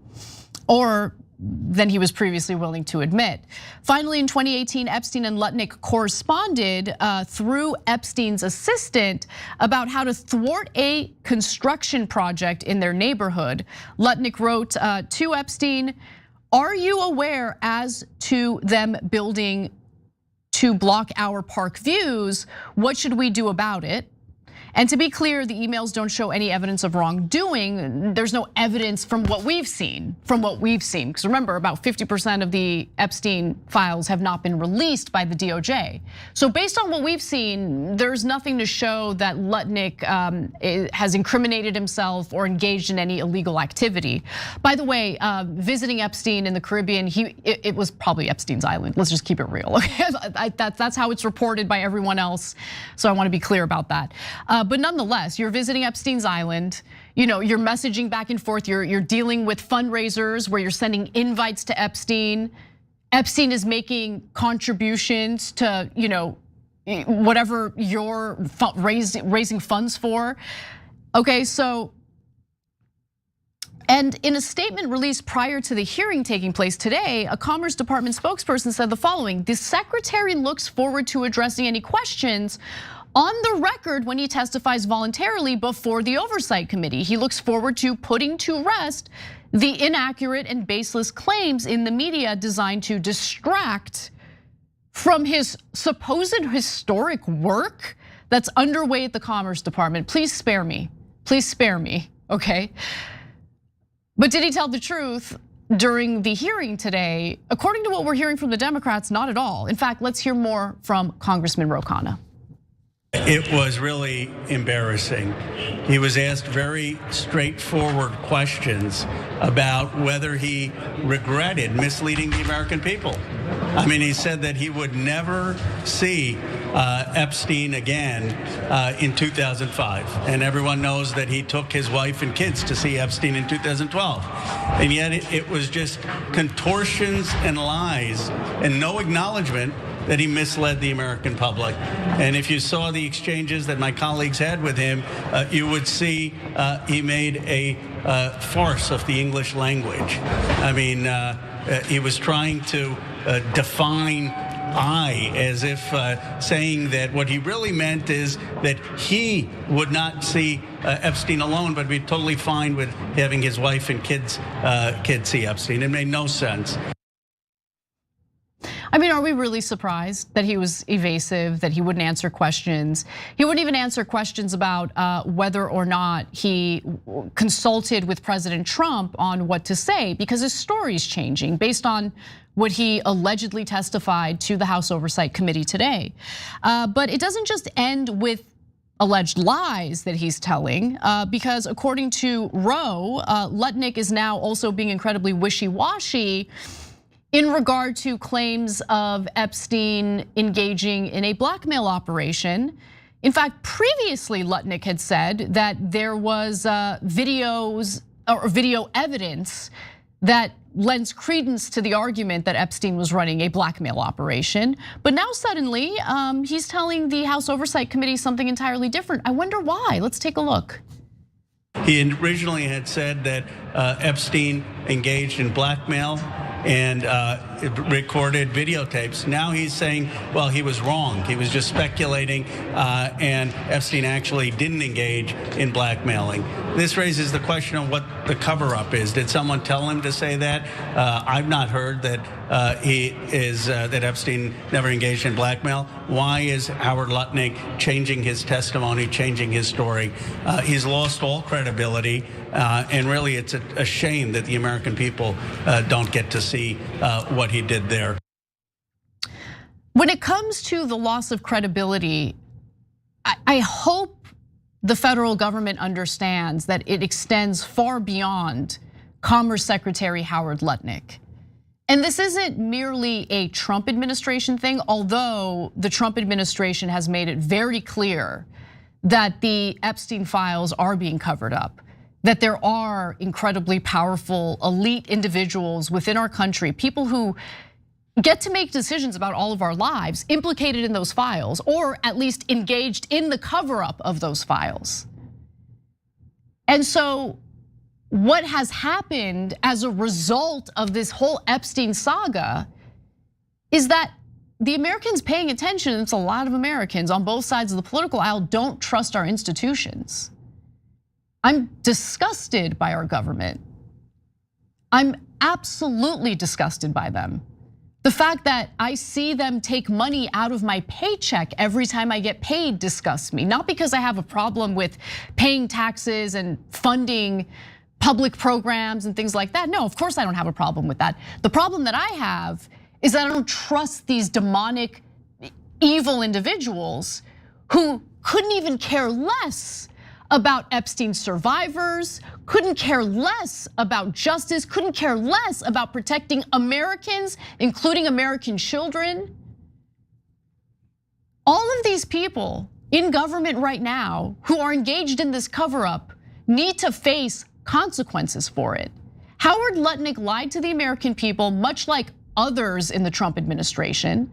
or than he was previously willing to admit. Finally, in 2018, Epstein and Lutnick corresponded through Epstein's assistant about how to thwart a construction project in their neighborhood. Lutnick wrote to Epstein, "Are you aware as to them building to block our park views? What should we do about it?" And to be clear, the emails don't show any evidence of wrongdoing. There's no evidence from what we've seen, Because remember, about 50% of the Epstein files have not been released by the DOJ. So based on what we've seen, there's nothing to show that Lutnick has incriminated himself or engaged in any illegal activity. By the way, visiting Epstein in the Caribbean, it was probably Epstein's Island. Let's just keep it real, okay? That's how it's reported by everyone else. So I wanna be clear about that. But nonetheless, you're visiting Epstein's Island. You're messaging back and forth. You're dealing with fundraisers where you're sending invites to Epstein. Epstein is making contributions to whatever you're raising funds for. Okay, so. And in a statement released prior to the hearing taking place today, a Commerce Department spokesperson said the following: "The secretary looks forward to addressing any questions on the record when he testifies voluntarily before the Oversight Committee. He looks forward to putting to rest the inaccurate and baseless claims in the media designed to distract from his supposed historic work that's underway at the Commerce Department. Please spare me, okay?" But did he tell the truth during the hearing today? According to what we're hearing from the Democrats, not at all. In fact, let's hear more from Congressman Ro Khanna. It was really embarrassing. He was asked very straightforward questions about whether he regretted misleading the American people. I mean, he said that he would never see Epstein again in 2005. And everyone knows that he took his wife and kids to see Epstein in 2012. And yet it was just contortions and lies and no acknowledgement that he misled the American public. And if you saw the exchanges that my colleagues had with him, you would see he made a farce of the English language. I mean, he was trying to define I as if saying that what he really meant is that he would not see Epstein alone, but be totally fine with having his wife and kids see Epstein. It made no sense. I mean, are we really surprised that he was evasive, that he wouldn't answer questions? He wouldn't even answer questions about whether or not he consulted with President Trump on what to say, because his story's changing based on what he allegedly testified to the House Oversight Committee today. But it doesn't just end with alleged lies that he's telling, because according to Roe, Lutnick is now also being incredibly wishy-washy in regard to claims of Epstein engaging in a blackmail operation. In fact, previously Lutnick had said that there was videos or video evidence that lends credence to the argument that Epstein was running a blackmail operation. But now suddenly, he's telling the House Oversight Committee something entirely different. I wonder why. Let's take a look. He originally had said that Epstein engaged in blackmail and recorded videotapes. Now he's saying, well, he was wrong. He was just speculating, and Epstein actually didn't engage in blackmailing. This raises the question of what the cover-up is. Did someone tell him to say that? I've not heard that that Epstein never engaged in blackmail. Why is Howard Lutnick changing his testimony, changing his story? He's lost all credibility, and really it's a shame that the American people don't get to see what he did there. When it comes to the loss of credibility, I hope the federal government understands that it extends far beyond Commerce Secretary Howard Lutnick. And this isn't merely a Trump administration thing, although the Trump administration has made it very clear that the Epstein files are being covered up, that there are incredibly powerful elite individuals within our country, people who get to make decisions about all of our lives, implicated in those files, or at least engaged in the cover-up of those files. And so what has happened as a result of this whole Epstein saga is that the Americans paying attention, it's a lot of Americans on both sides of the political aisle, don't trust our institutions. I'm disgusted by our government. I'm absolutely disgusted by them. The fact that I see them take money out of my paycheck every time I get paid disgusts me. Not because I have a problem with paying taxes and funding public programs and things like that. No, of course I don't have a problem with that. The problem that I have is that I don't trust these demonic, evil individuals who couldn't even care less about Epstein survivors, couldn't care less about justice, couldn't care less about protecting Americans, including American children. All of these people in government right now who are engaged in this cover-up need to face consequences for it. Howard Lutnick lied to the American people, much like others in the Trump administration.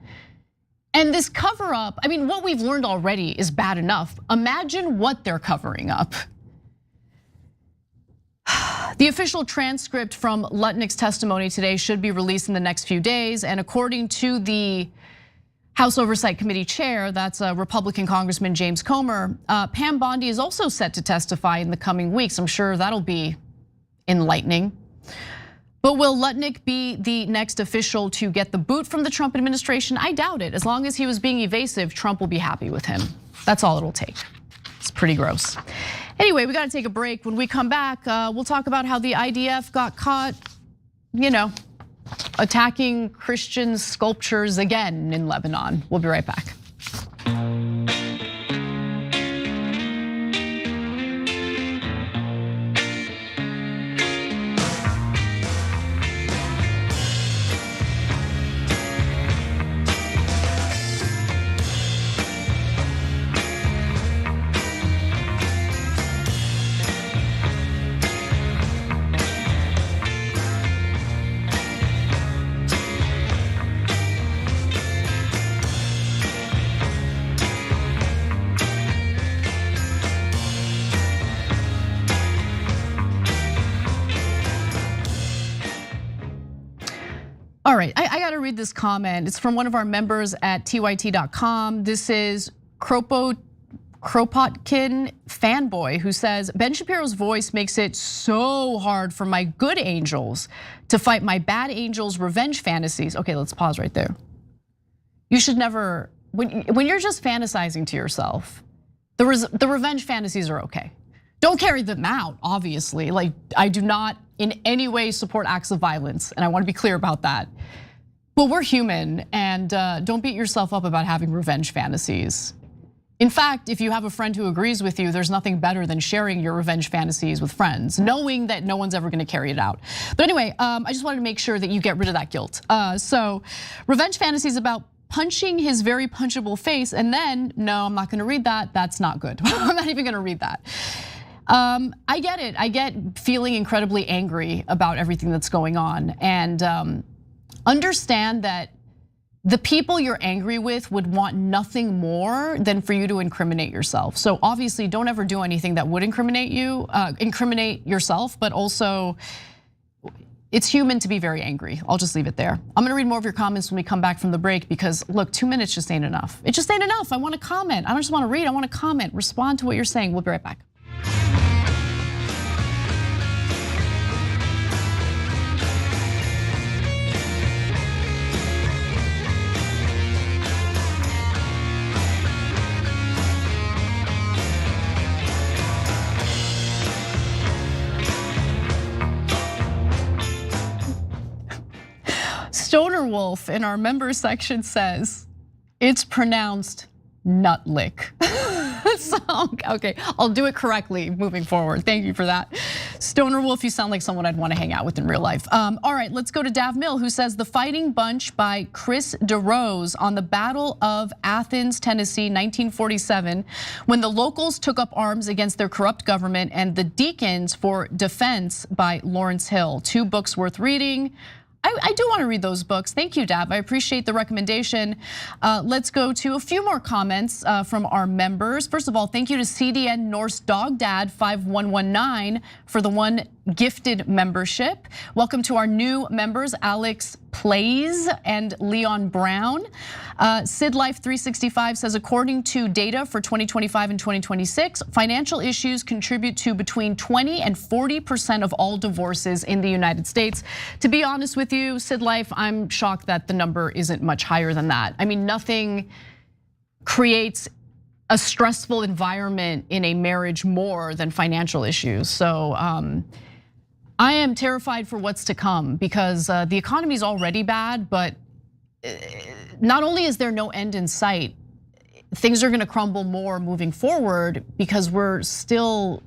And this cover up, I mean, what we've learned already is bad enough. Imagine what they're covering up. The official transcript from Lutnick's testimony today should be released in the next few days. And according to the House Oversight Committee chair, that's Republican Congressman James Comer, Pam Bondi is also set to testify in the coming weeks. I'm sure that'll be enlightening. But will Lutnick be the next official to get the boot from the Trump administration? I doubt it. As long as he was being evasive, Trump will be happy with him. That's all it'll take. It's pretty gross. Anyway, we gotta take a break. When we come back, we'll talk about how the IDF got caught, attacking Christian sculptures again in Lebanon. We'll be right back. All right, I gotta read this comment. It's from one of our members at tyt.com. This is Kropotkin fanboy who says, Ben Shapiro's voice makes it so hard for my good angels to fight my bad angels' revenge fantasies. Okay, let's pause right there. You should never, when you're just fantasizing to yourself, the revenge fantasies are okay. Don't carry them out, obviously. Like, I do not in any way support acts of violence, and I want to be clear about that. But we're human, and don't beat yourself up about having revenge fantasies. In fact, if you have a friend who agrees with you, there's nothing better than sharing your revenge fantasies with friends, knowing that no one's ever gonna carry it out. But anyway, I just wanted to make sure that you get rid of that guilt. So revenge fantasies about punching his very punchable face, and then, no, I'm not gonna read that, that's not good. I'm not even gonna read that. I get it, I get feeling incredibly angry about everything that's going on, and understand that the people you're angry with would want nothing more than for you to incriminate yourself. So obviously don't ever do anything that would incriminate you, incriminate yourself, but also it's human to be very angry. I'll just leave it there. I'm gonna read more of your comments when we come back from the break because look, 2 minutes just ain't enough. It just ain't enough. I wanna comment. I don't just wanna read, I wanna comment, respond to what you're saying. We'll be right back. Stoner Wolf in our member section says, it's pronounced nutlick. So, okay, I'll do it correctly moving forward. Thank you for that. Stoner Wolf, you sound like someone I'd want to hang out with in real life. All right, let's go to Dav Mill, who says The Fighting Bunch by Chris DeRose on the Battle of Athens, Tennessee, 1947, when the locals took up arms against their corrupt government, and The Deacons for Defense by Lawrence Hill. 2 books worth reading. I do want to read those books. Thank you, Dab. I appreciate the recommendation. Let's go to a few more comments from our members. First of all, thank you to CDN Norse Dog Dad 5119 for the 1 gifted membership. Welcome to our new members, Alex Plays and Leon Brown. Sid Life 365 says, according to data for 2025 and 2026, financial issues contribute to between 20 and 40% of all divorces in the United States. To be honest with you, Sid Life, I'm shocked that the number isn't much higher than that. I mean, nothing creates a stressful environment in a marriage more than financial issues. So I am terrified for what's to come because the economy is already bad, but not only is there no end in sight, things are gonna crumble more moving forward because we're still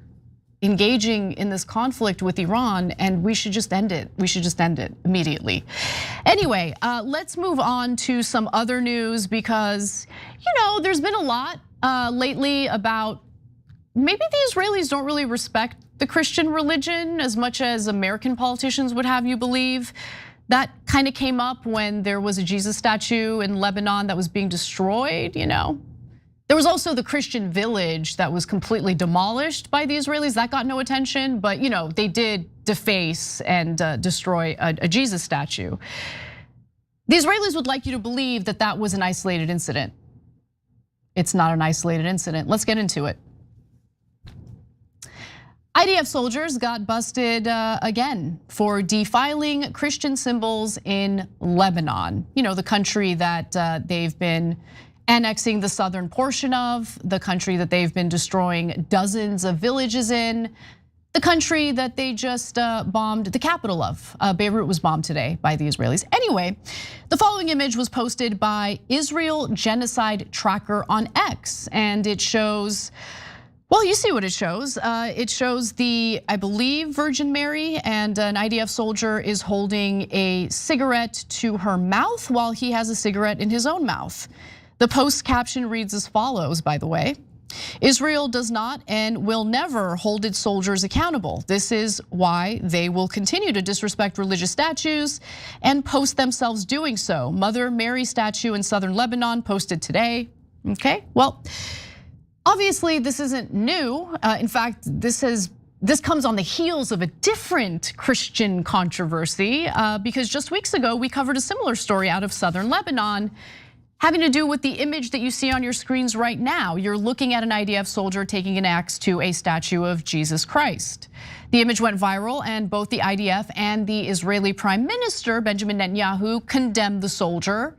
engaging in this conflict with Iran, and we should just end it. We should just end it immediately. Anyway, let's move on to some other news because, there's been a lot lately about maybe the Israelis don't really respect the Christian religion as much as American politicians would have you believe. That kind of came up when there was a Jesus statue in Lebanon that was being destroyed, There was also the Christian village that was completely demolished by the Israelis. That got no attention, but they did deface and destroy a Jesus statue. The Israelis would like you to believe that that was an isolated incident. It's not an isolated incident. Let's get into it. IDF soldiers got busted again for defiling Christian symbols in Lebanon. The country that they've been annexing the southern portion of, the country that they've been destroying dozens of villages in, the country that they just bombed the capital of. Beirut was bombed today by the Israelis. Anyway, the following image was posted by Israel Genocide Tracker on X, and it shows, well, you see what it shows. It shows the, I believe, Virgin Mary, and an IDF soldier is holding a cigarette to her mouth while he has a cigarette in his own mouth. The post caption reads as follows, by the way. Israel does not and will never hold its soldiers accountable. This is why they will continue to disrespect religious statues and post themselves doing so. Mother Mary statue in southern Lebanon posted today. Okay, well, obviously this isn't new. In fact, this comes on the heels of a different Christian controversy because just weeks ago we covered a similar story out of southern Lebanon having to do with the image that you see on your screens right now. You're looking at an IDF soldier taking an axe to a statue of Jesus Christ. The image went viral and both the IDF and the Israeli Prime Minister, Benjamin Netanyahu, condemned the soldier.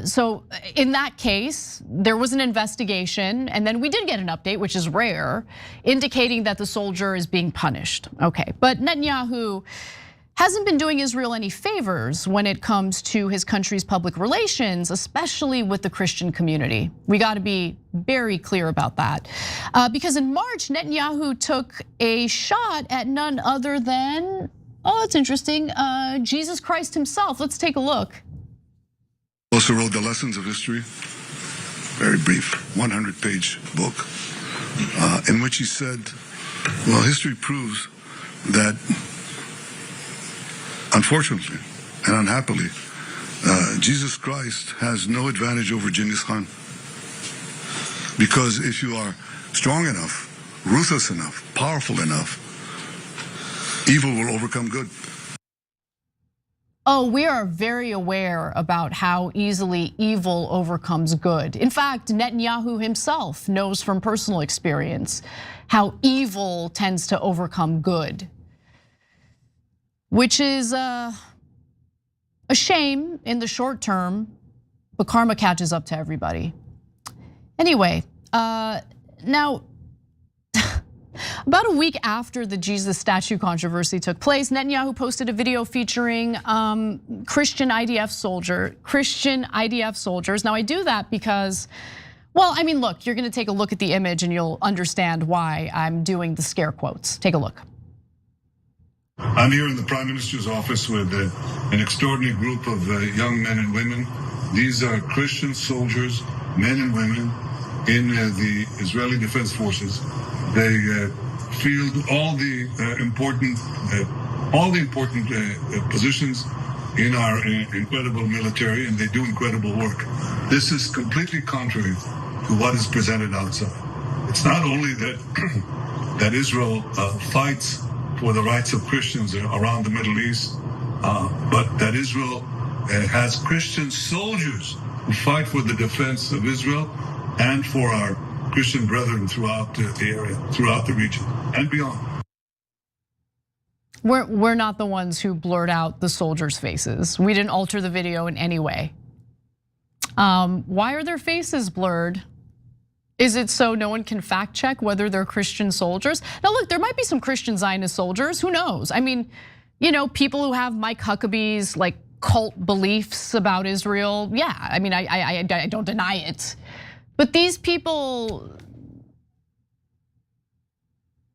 So in that case, there was an investigation, and then we did get an update, which is rare, indicating that the soldier is being punished. Okay, but Netanyahu hasn't been doing Israel any favors when it comes to his country's public relations, especially with the Christian community. We got to be very clear about that. Because in March, Netanyahu took a shot at none other than, oh, that's interesting, Jesus Christ himself. Let's take a look. Also wrote The Lessons of History, very brief, 100-page book, in which he said, well, history proves that, unfortunately and unhappily, Jesus Christ has no advantage over Genghis Khan. Because if you are strong enough, ruthless enough, powerful enough, evil will overcome good. Oh, we are very aware about how easily evil overcomes good. In fact, Netanyahu himself knows from personal experience how evil tends to overcome good, which is a shame in the short term, but karma catches up to everybody. Anyway, now, about a week after the Jesus statue controversy took place, Netanyahu posted a video featuring Christian IDF soldiers. Now I do that because, well, I mean, look, you're gonna take a look at the image and you'll understand why I'm doing the scare quotes. Take a look. I'm here in the Prime Minister's office with an extraordinary group of young men and women. These are Christian soldiers, men and women, in the Israeli Defense Forces. They field all the important positions in our incredible military, and they do incredible work. This is completely contrary to what is presented outside. It's not only that that Israel fights for the rights of Christians around the Middle East, but that Israel has Christian soldiers who fight for the defense of Israel and for our Christian brethren throughout the area, throughout the region, and beyond. We're not the ones who blurred out the soldiers' faces. We didn't alter the video in any way. Why are their faces blurred? Is it so no one can fact check whether they're Christian soldiers? Now look, there might be some Christian Zionist soldiers, who knows? I mean, people who have Mike Huckabee's like cult beliefs about Israel. Yeah, I mean, I don't deny it. But these people,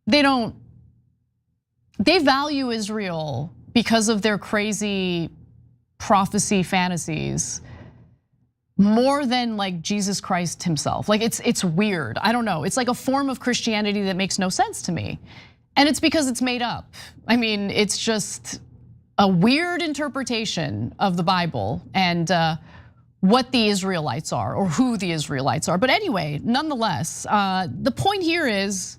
they value Israel because of their crazy prophecy fantasies more than like Jesus Christ himself. Like it's weird, I don't know. It's like a form of Christianity that makes no sense to me. And it's because it's made up. I mean, it's just a weird interpretation of the Bible and what the Israelites are or who the Israelites are. But anyway, nonetheless, the point here is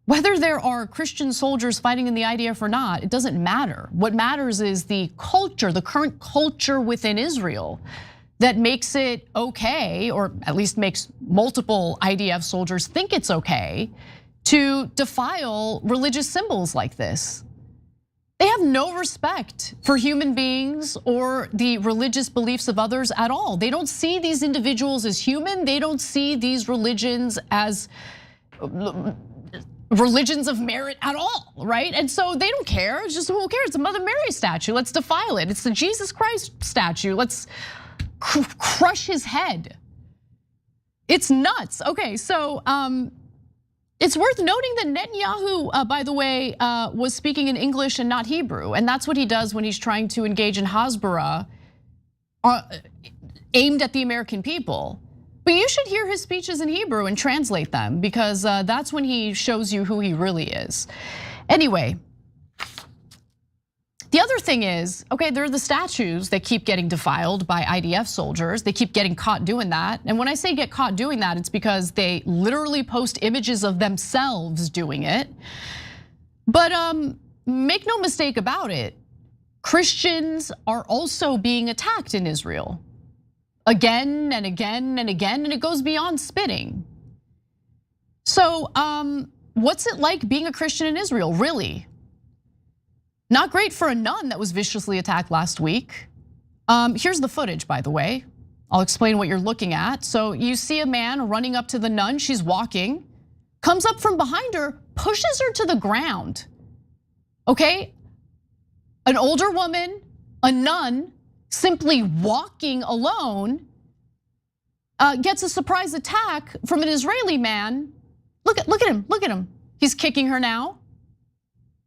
whether there are Christian soldiers fighting in the IDF or not, it doesn't matter. What matters is the culture, the current culture within Israel that makes it okay, or at least makes multiple IDF soldiers think it's okay to defile religious symbols like this. They have no respect for human beings or the religious beliefs of others at all. They don't see these individuals as human. They don't see these religions as religions of merit at all, right? And so they don't care. It's just, who cares? It's a Mother Mary statue. Let's defile it. It's the Jesus Christ statue. Let's crush his head. It's nuts. Okay, so it's worth noting that Netanyahu, by the way, was speaking in English and not Hebrew. And that's what he does when he's trying to engage in Hasbara aimed at the American people. But you should hear his speeches in Hebrew and translate them, because that's when he shows you who he really is. Anyway, the other thing is, okay, there are the statues that keep getting defiled by IDF soldiers. They keep getting caught doing that. And when I say get caught doing that, it's because they literally post images of themselves doing it. But make no mistake about it, Christians are also being attacked in Israel. Again and again and again, and it goes beyond spitting. So what's it like being a Christian in Israel, really? Not great for a nun that was viciously attacked last week. Here's the footage, by the way. I'll explain what you're looking at. So you see a man running up to the nun, she's walking, comes up from behind her, pushes her to the ground, okay? An older woman, a nun, simply walking alone, gets a surprise attack from an Israeli man. Look at him. He's kicking her now.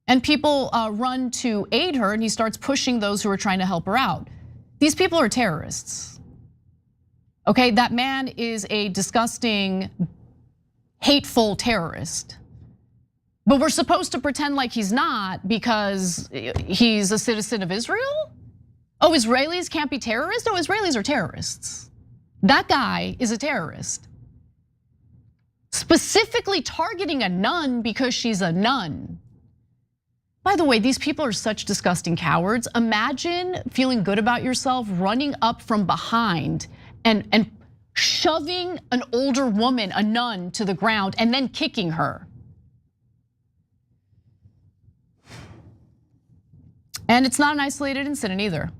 And people run to aid her, and he starts pushing those who are trying to help her out. These people are terrorists. Okay, that man is a disgusting, hateful terrorist. But we're supposed to pretend like he's not because he's a citizen of Israel? Oh, Israelis can't be terrorists? No, Israelis are terrorists. That guy is a terrorist. Specifically targeting a nun because she's a nun. By the way, these people are such disgusting cowards. Imagine feeling good about yourself, running up from behind and shoving an older woman, a nun, to the ground and then kicking her. And it's not an isolated incident either.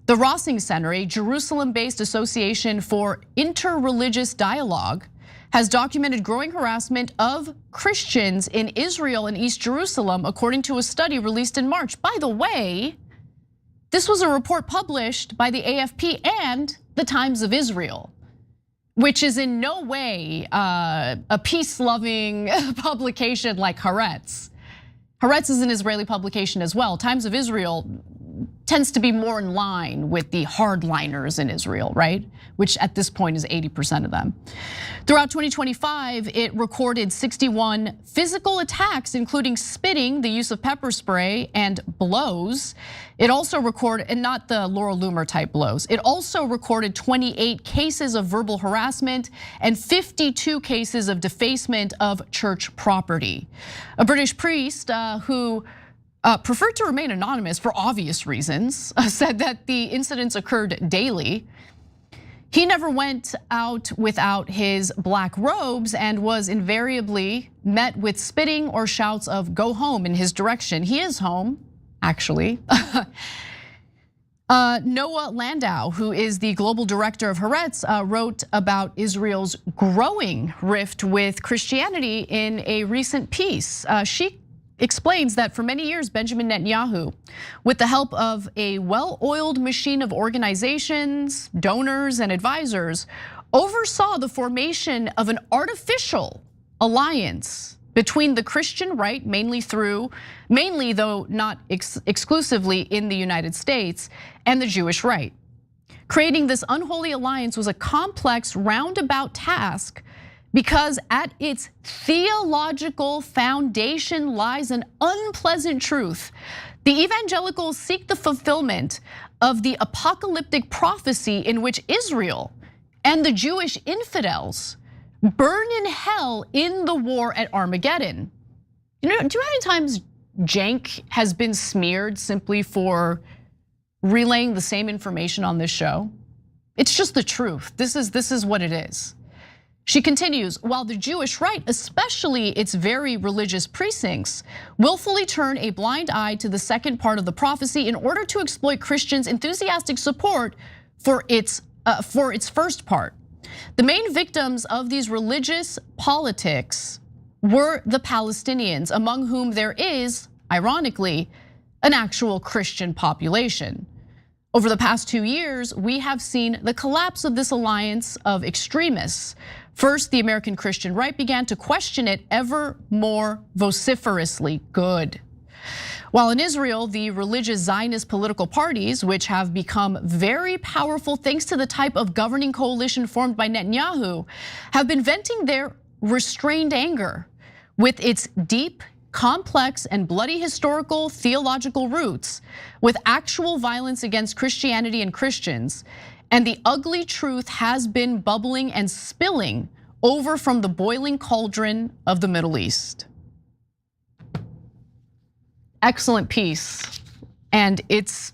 The Rossing Center, a Jerusalem-based association for interreligious dialogue, has documented growing harassment of Christians in Israel and East Jerusalem, according to a study released in March. By the way, this was a report published by the AFP and the Times of Israel, which is in no way a peace-loving publication like Haaretz. Haaretz is an Israeli publication as well. Times of Israel tends to be more in line with the hardliners in Israel, right? Which at this point is 80% of them. Throughout 2025, it recorded 61 physical attacks, including spitting, the use of pepper spray, and blows. It also recorded, and not the Laurel Loomer type blows, it also recorded 28 cases of verbal harassment and 52 cases of defacement of church property. A British priest who preferred to remain anonymous for obvious reasons, said that the incidents occurred daily. He never went out without his black robes and was invariably met with spitting or shouts of "go home" in his direction. He is home, actually. Noah Landau, who is the global director of Haaretz, wrote about Israel's growing rift with Christianity in a recent piece. She explains that for many years, Benjamin Netanyahu, with the help of a well-oiled machine of organizations, donors, and advisors, oversaw the formation of an artificial alliance between the Christian right, mainly though not exclusively in the United States, and the Jewish right. Creating this unholy alliance was a complex, roundabout task because at its theological foundation lies an unpleasant truth. The evangelicals seek the fulfillment of the apocalyptic prophecy in which Israel and the Jewish infidels burn in hell in the war at Armageddon. Do you know how many times Cenk has been smeared simply for relaying the same information on this show? It's just the truth. This is what it is. She continues, while the Jewish right, especially its very religious precincts, willfully turn a blind eye to the second part of the prophecy in order to exploit Christians' enthusiastic support for its first part. The main victims of these religious politics were the Palestinians, among whom there is, ironically, an actual Christian population. Over the past 2 years, we have seen the collapse of this alliance of extremists. First, the American Christian right began to question it ever more vociferously. Good. While in Israel, the religious Zionist political parties, which have become very powerful thanks to the type of governing coalition formed by Netanyahu, have been venting their restrained anger with its deep, complex, and bloody historical theological roots, with actual violence against Christianity and Christians. And the ugly truth has been bubbling and spilling over from the boiling cauldron of the Middle East. Excellent piece, and it's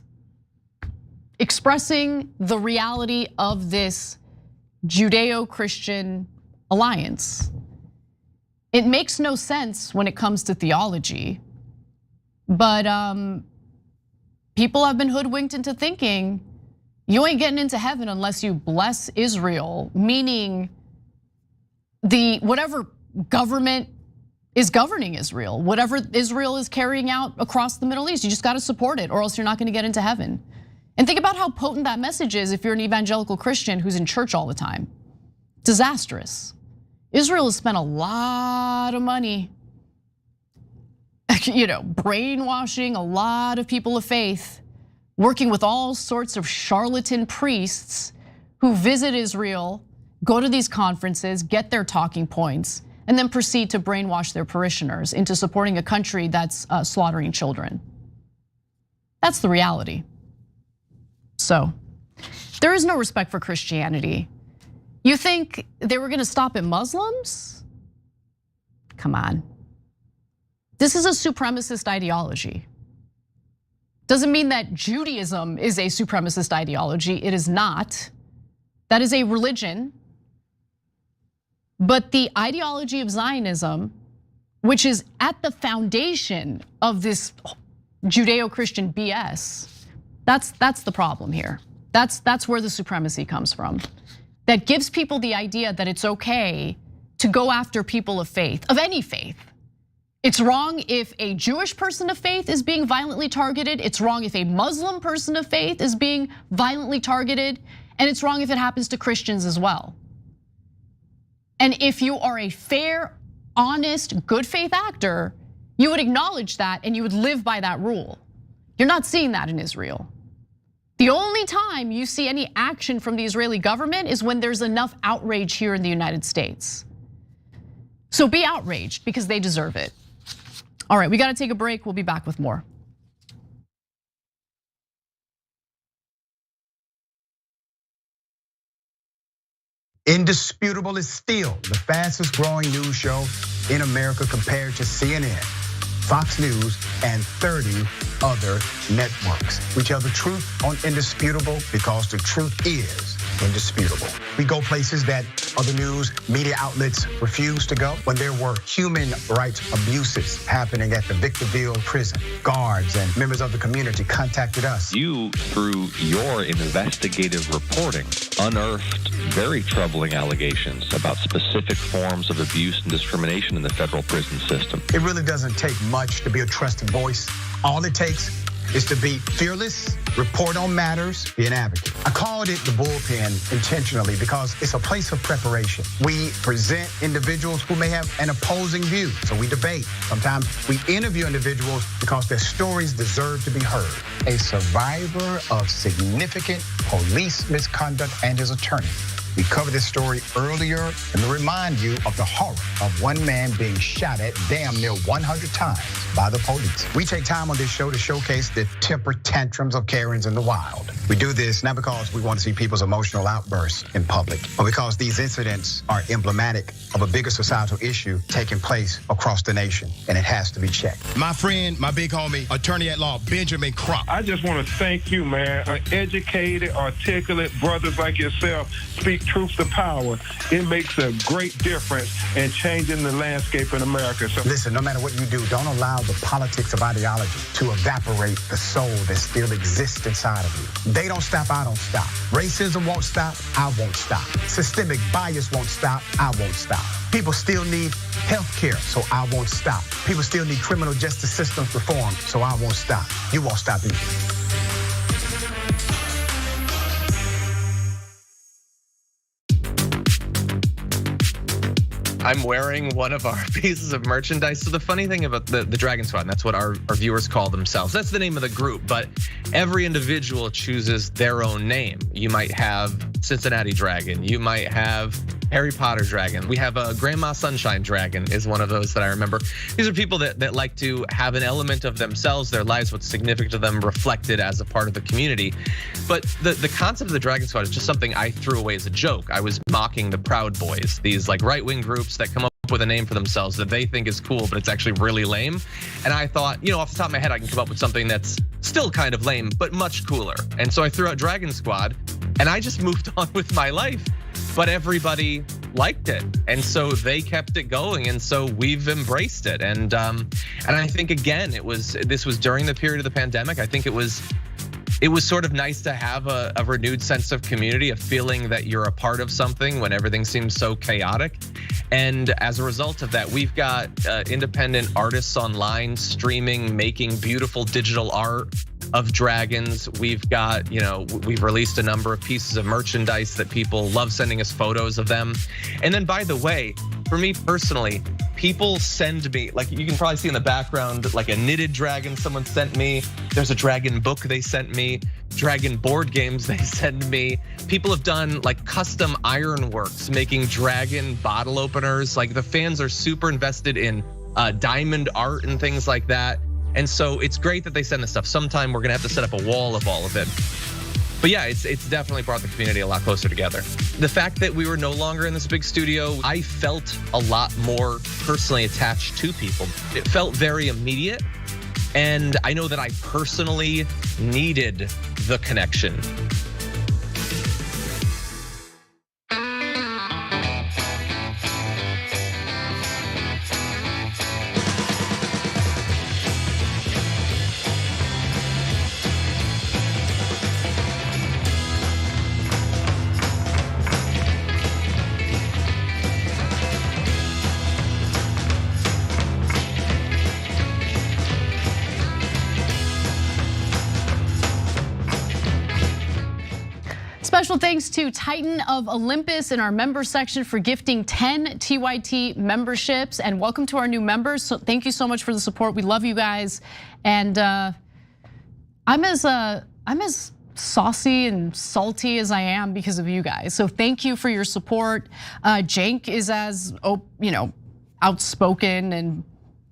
expressing the reality of this Judeo-Christian alliance. It makes no sense when it comes to theology, but people have been hoodwinked into thinking You ain't getting into heaven unless you bless Israel, meaning whatever government is governing Israel, whatever Israel is carrying out across the Middle East, you just gotta support it or else you're not gonna get into heaven. And think about how potent that message is if you're an evangelical Christian who's in church all the time. Disastrous. Israel has spent a lot of money, brainwashing a lot of people of faith, working with all sorts of charlatan priests who visit Israel, go to these conferences, get their talking points, and then proceed to brainwash their parishioners into supporting a country that's slaughtering children. That's the reality. So, there is no respect for Christianity. You think they were gonna stop at Muslims? Come on. This is a supremacist ideology. Doesn't mean that Judaism is a supremacist ideology. It is not. That is a religion. But the ideology of Zionism, which is at the foundation of this Judeo-Christian BS, that's the problem here. That's where the supremacy comes from. That gives people the idea that it's okay to go after people of faith, of any faith. It's wrong if a Jewish person of faith is being violently targeted. It's wrong if a Muslim person of faith is being violently targeted. And it's wrong if it happens to Christians as well. And if you are a fair, honest, good faith actor, you would acknowledge that and you would live by that rule. You're not seeing that in Israel. The only time you see any action from the Israeli government is when there's enough outrage here in the United States. So be outraged because they deserve it. All right, we gotta take a break. We'll be back with more. Indisputable is still the fastest growing news show in America compared to CNN, Fox News, and 30 other networks. We tell the truth on Indisputable because the truth is indisputable. We go places that other news media outlets refuse to go. When there were human rights abuses happening at the Victorville prison, guards and members of the community contacted us. You, through your investigative reporting, unearthed very troubling allegations about specific forms of abuse and discrimination in the federal prison system. It really doesn't take much to be a trusted voice. All it takes is to be fearless, report on matters, be an advocate. I called it the bullpen intentionally because it's a place of preparation. We present individuals who may have an opposing view, so we debate. Sometimes we interview individuals because their stories deserve to be heard. A survivor of significant police misconduct and his attorney. We covered this story earlier and to remind you of the horror of one man being shot at damn near 100 times by the police. We take time on this show to showcase the temper tantrums of Karens in the wild. We do this not because we want to see people's emotional outbursts in public, but because these incidents are emblematic of a bigger societal issue taking place across the nation, and it has to be checked. My friend, my big homie, attorney at law, Benjamin Crump. I just want to thank you, man. Educated, articulate brothers like yourself speak truth to power. It makes a great difference in changing the landscape in America. So listen, no matter what you do, don't allow the politics of ideology to evaporate the soul that still exists inside of you. They don't stop, I don't stop. Racism won't stop, I won't stop. Systemic bias won't stop, I won't stop. People still need health care, so I won't stop. People still need criminal justice systems reform, so I won't stop. You won't stop either. I'm wearing one of our pieces of merchandise. So the funny thing about the Dragon Squad, and that's what our viewers call themselves. That's the name of the group, but every individual chooses their own name. You might have Cincinnati Dragon. You might have Harry Potter Dragon. We have a Grandma Sunshine Dragon is one of those that I remember. These are people that like to have an element of themselves, their lives, what's significant to them reflected as a part of the community. But the concept of the Dragon Squad is just something I threw away as a joke. I was mocking the Proud Boys, these like right-wing groups that come up with a name for themselves that they think is cool, but it's actually really lame. And I thought, off the top of my head, I can come up with something that's still kind of lame, but much cooler. And so I threw out Dragon Squad and I just moved on with my life. But everybody liked it, and so they kept it going, and so we've embraced it. And I think again, this was during the period of the pandemic. I think it was it was sort of nice to have a renewed sense of community, a feeling that you're a part of something when everything seems so chaotic. And as a result of that, we've got independent artists online streaming, making beautiful digital art of dragons. We've got, we've released a number of pieces of merchandise that people love sending us photos of them. And then, by the way, for me personally, people send me, like you can probably see in the background, like a knitted dragon someone sent me. There's a dragon book they sent me, dragon board games they send me. People have done like custom ironworks, making dragon bottle openers. Like the fans are super invested in diamond art and things like that. And so it's great that they send this stuff. Sometime we're gonna have to set up a wall of all of it. But yeah, it's definitely brought the community a lot closer together. The fact that we were no longer in this big studio, I felt a lot more personally attached to people. It felt very immediate. And I know that I personally needed the connection. Special thanks to Titan of Olympus in our member section for gifting 10 TYT memberships, and welcome to our new members. So thank you so much for the support. We love you guys, and I'm as saucy and salty as I am because of you guys. So thank you for your support. Cenk is as outspoken and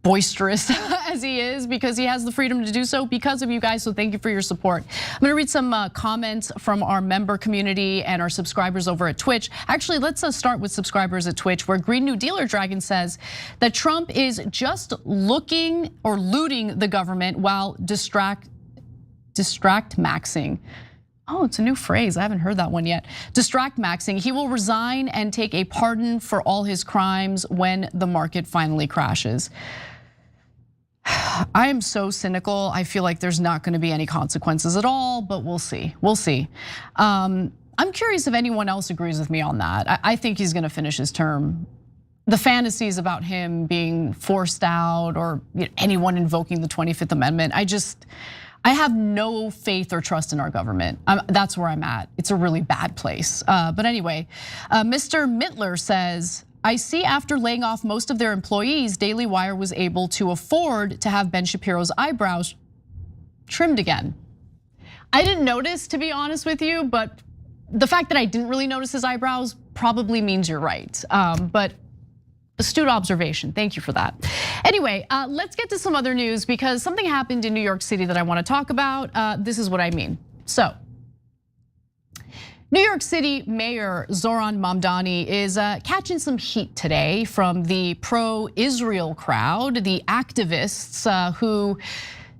boisterous as he is because he has the freedom to do so because of you guys. So thank you for your support. I'm gonna read some comments from our member community and our subscribers over at Twitch. Actually, let's start with subscribers at Twitch, where Green New Dealer Dragon says that Trump is just looking or looting the government while distract maxing. Oh, it's a new phrase. I haven't heard that one yet. Distract maxing. He will resign and take a pardon for all his crimes when the market finally crashes. I am so cynical. I feel like there's not going to be any consequences at all, but we'll see. We'll see. I'm curious if anyone else agrees with me on that. I think he's going to finish his term. The fantasies about him being forced out or anyone invoking the 25th Amendment, I have no faith or trust in our government. That's where I'm at. It's a really bad place. But anyway, Mr. Mittler says, I see after laying off most of their employees, Daily Wire was able to afford to have Ben Shapiro's eyebrows trimmed again. I didn't notice, to be honest with you, but the fact that I didn't really notice his eyebrows probably means you're right. But astute observation, thank you for that. Anyway, let's get to some other news because something happened in New York City that I wanna talk about. This is what I mean. So, New York City Mayor Zohran Mamdani is catching some heat today from the pro-Israel crowd, the activists who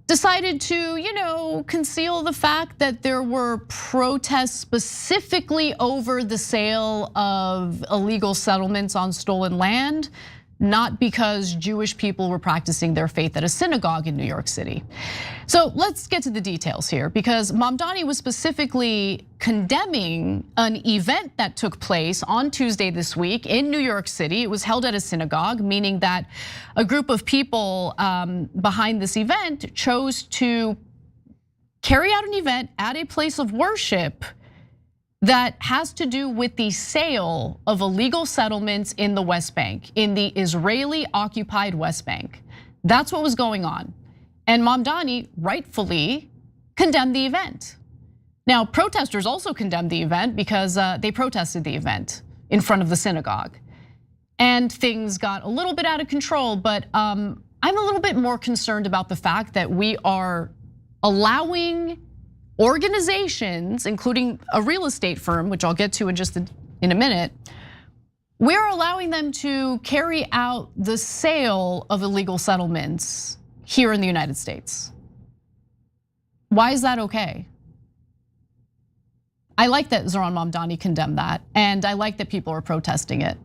decided to, conceal the fact that there were protests specifically over the sale of illegal settlements on stolen land, not because Jewish people were practicing their faith at a synagogue in New York City. So let's get to the details here, because Mamdani was specifically condemning an event that took place on Tuesday this week in New York City. It was held at a synagogue, meaning that a group of people behind this event chose to carry out an event at a place of worship that has to do with the sale of illegal settlements in the West Bank, in the Israeli-occupied West Bank. That's what was going on. And Mamdani rightfully condemned the event. Now, protesters also condemned the event because they protested the event in front of the synagogue. And things got a little bit out of control, but I'm a little bit more concerned about the fact that we are allowing organizations, including a real estate firm, which I'll get to in a minute, we're allowing them to carry out the sale of illegal settlements here in the United States. Why is that okay? I like that Zohran Mamdani condemned that, and I like that people are protesting it.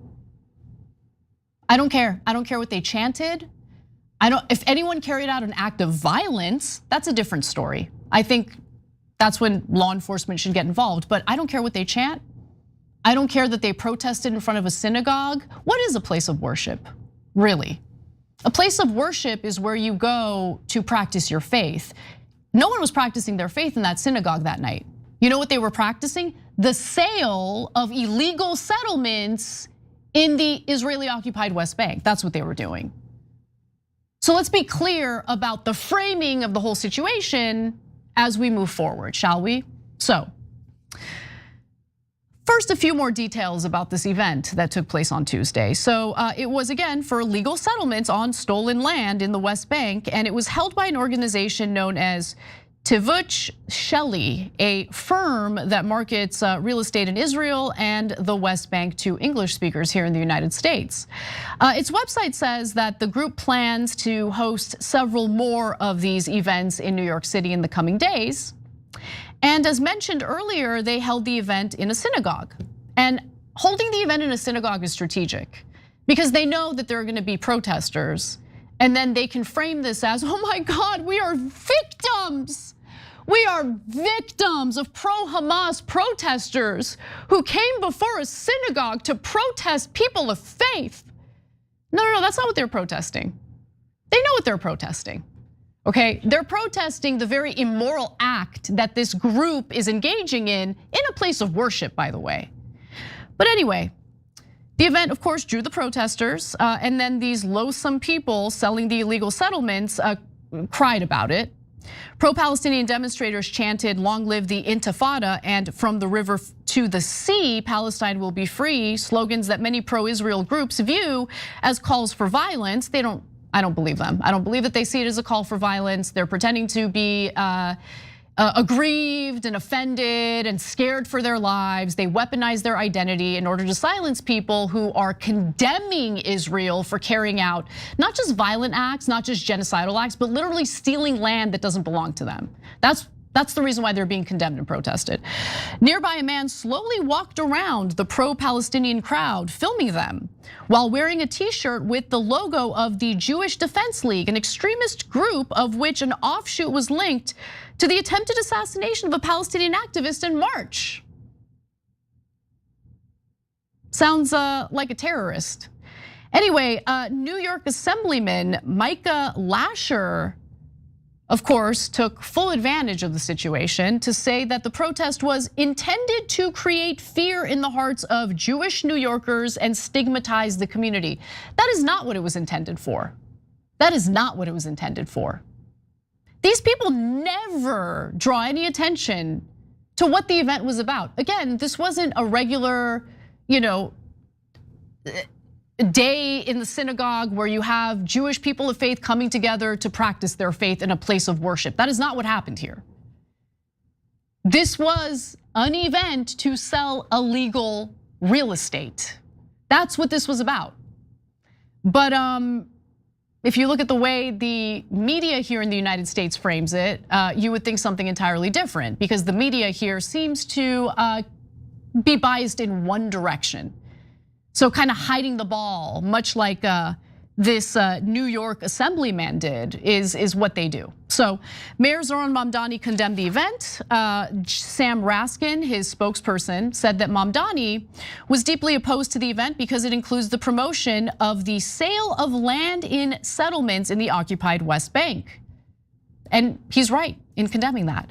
I don't care. I don't care what they chanted. If anyone carried out an act of violence, that's a different story. I think That's when law enforcement should get involved. But I don't care what they chant. I don't care that they protested in front of a synagogue. What is a place of worship, really? A place of worship is where you go to practice your faith. No one was practicing their faith in that synagogue that night. You know what they were practicing? The sale of illegal settlements in the Israeli-occupied West Bank. That's what they were doing. So let's be clear about the framing of the whole situation as we move forward, shall we? So, first, a few more details about this event that took place on Tuesday. So it was, again, for legal settlements on stolen land in the West Bank, and it was held by an organization known as Tivuch Shelley, a firm that markets real estate in Israel and the West Bank to English speakers here in the United States. Its website says that the group plans to host several more of these events in New York City in the coming days. And as mentioned earlier, they held the event in a synagogue. And holding the event in a synagogue is strategic because they know that there are gonna be protesters, and then they can frame this as, oh my God, we are victims. We are victims of pro-Hamas protesters who came before a synagogue to protest people of faith. No, that's not what they're protesting. They know what they're protesting. Okay, they're protesting the very immoral act that this group is engaging in a place of worship, by the way. But anyway, the event, of course, drew the protesters, and then these loathsome people selling the illegal settlements cried about it. Pro-Palestinian demonstrators chanted, "Long live the Intifada," and "From the river to the sea, Palestine will be free," slogans that many pro-Israel groups view as calls for violence. I don't believe them. I don't believe that they see it as a call for violence. They're pretending to be aggrieved and offended and scared for their lives. They weaponize their identity in order to silence people who are condemning Israel for carrying out not just violent acts, not just genocidal acts, but literally stealing land that doesn't belong to them. That's the reason why they're being condemned and protested. Nearby, a man slowly walked around the pro-Palestinian crowd, filming them while wearing a t-shirt with the logo of the Jewish Defense League, an extremist group of which an offshoot was linked to the attempted assassination of a Palestinian activist in March. Sounds like a terrorist. Anyway, New York Assemblyman Micah Lasher, of course, took full advantage of the situation to say that the protest was intended to create fear in the hearts of Jewish New Yorkers and stigmatize the community. That is not what it was intended for. That is not what it was intended for. These people never draw any attention to what the event was about. Again, this wasn't a regular, day in the synagogue where you have Jewish people of faith coming together to practice their faith in a place of worship. That is not what happened here. This was an event to sell illegal real estate. That's what this was about. But if you look at the way the media here in the United States frames it, you would think something entirely different, because the media here seems to be biased in one direction. So kind of hiding the ball, much like this New York Assemblyman did, is what they do. So Mayor Zoran Mamdani condemned the event. Sam Raskin, his spokesperson, said that Mamdani was deeply opposed to the event because it includes the promotion of the sale of land in settlements in the occupied West Bank. And he's right in condemning that.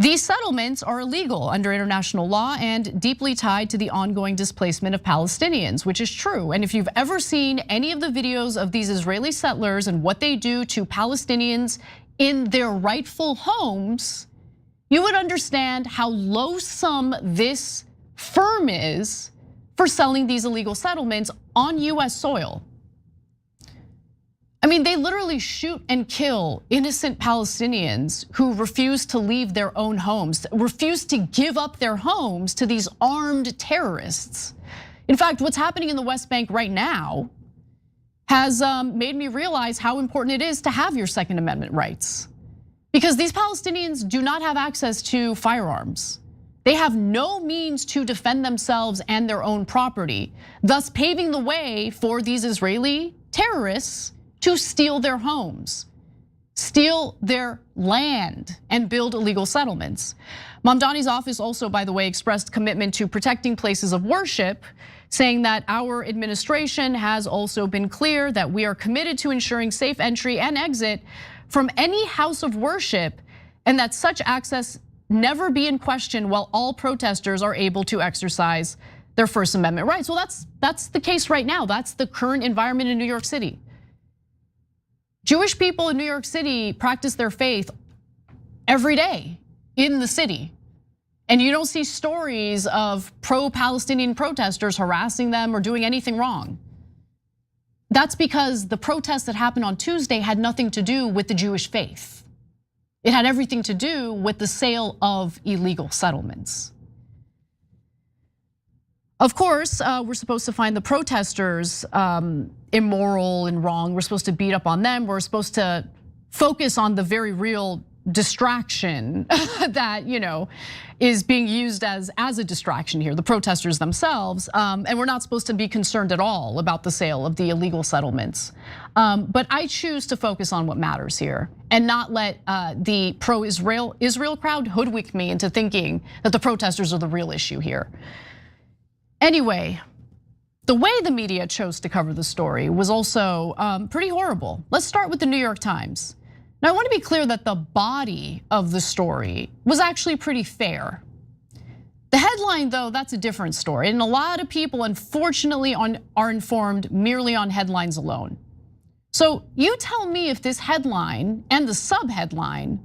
These settlements are illegal under international law and deeply tied to the ongoing displacement of Palestinians, which is true. And if you've ever seen any of the videos of these Israeli settlers and what they do to Palestinians in their rightful homes, you would understand how loathsome this firm is for selling these illegal settlements on US soil. I mean, they literally shoot and kill innocent Palestinians who refuse to leave their own homes, refuse to give up their homes to these armed terrorists. In fact, what's happening in the West Bank right now has made me realize how important it is to have your Second Amendment rights. Because these Palestinians do not have access to firearms. They have no means to defend themselves and their own property, thus paving the way for these Israeli terrorists to steal their homes. steal their land, and build illegal settlements. Mamdani's office also, by the way, expressed commitment to protecting places of worship, saying that our administration has also been clear that we are committed to ensuring safe entry and exit from any house of worship, and that such access never be in question while all protesters are able to exercise their First Amendment rights. Well, that's the case right now. That's the current environment in New York City. Jewish people in New York City practice their faith every day in the city. And you don't see stories of pro-Palestinian protesters harassing them or doing anything wrong. That's because the protests that happened on Tuesday had nothing to do with the Jewish faith. It had everything to do with the sale of illegal settlements. Of course, we're supposed to find the protesters immoral and wrong. We're supposed to beat up on them. We're supposed to focus on the very real distraction that is being used as a distraction here, the protesters themselves. And we're not supposed to be concerned at all about the sale of the illegal settlements. But I choose to focus on what matters here and not let the pro-Israel crowd hoodwink me into thinking that the protesters are the real issue here. Anyway, the way the media chose to cover the story was also pretty horrible. Let's start with the New York Times. Now, I want to be clear that the body of the story was actually pretty fair. The headline, though, that's a different story. And a lot of people, unfortunately, are informed merely on headlines alone. So you tell me if this headline and the sub-headline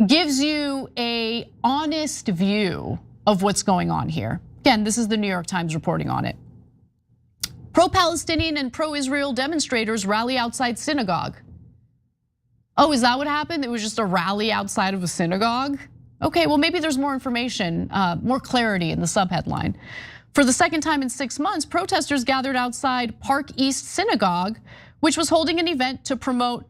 gives you an honest view of what's going on here. Again, this is the New York Times reporting on it. Pro-Palestinian and pro-Israel demonstrators rally outside synagogue. Oh, is that what happened? It was just a rally outside of a synagogue? Okay, well, maybe there's more information, more clarity in the subheadline. For the second time in 6 months, protesters gathered outside Park East Synagogue, which was holding an event to promote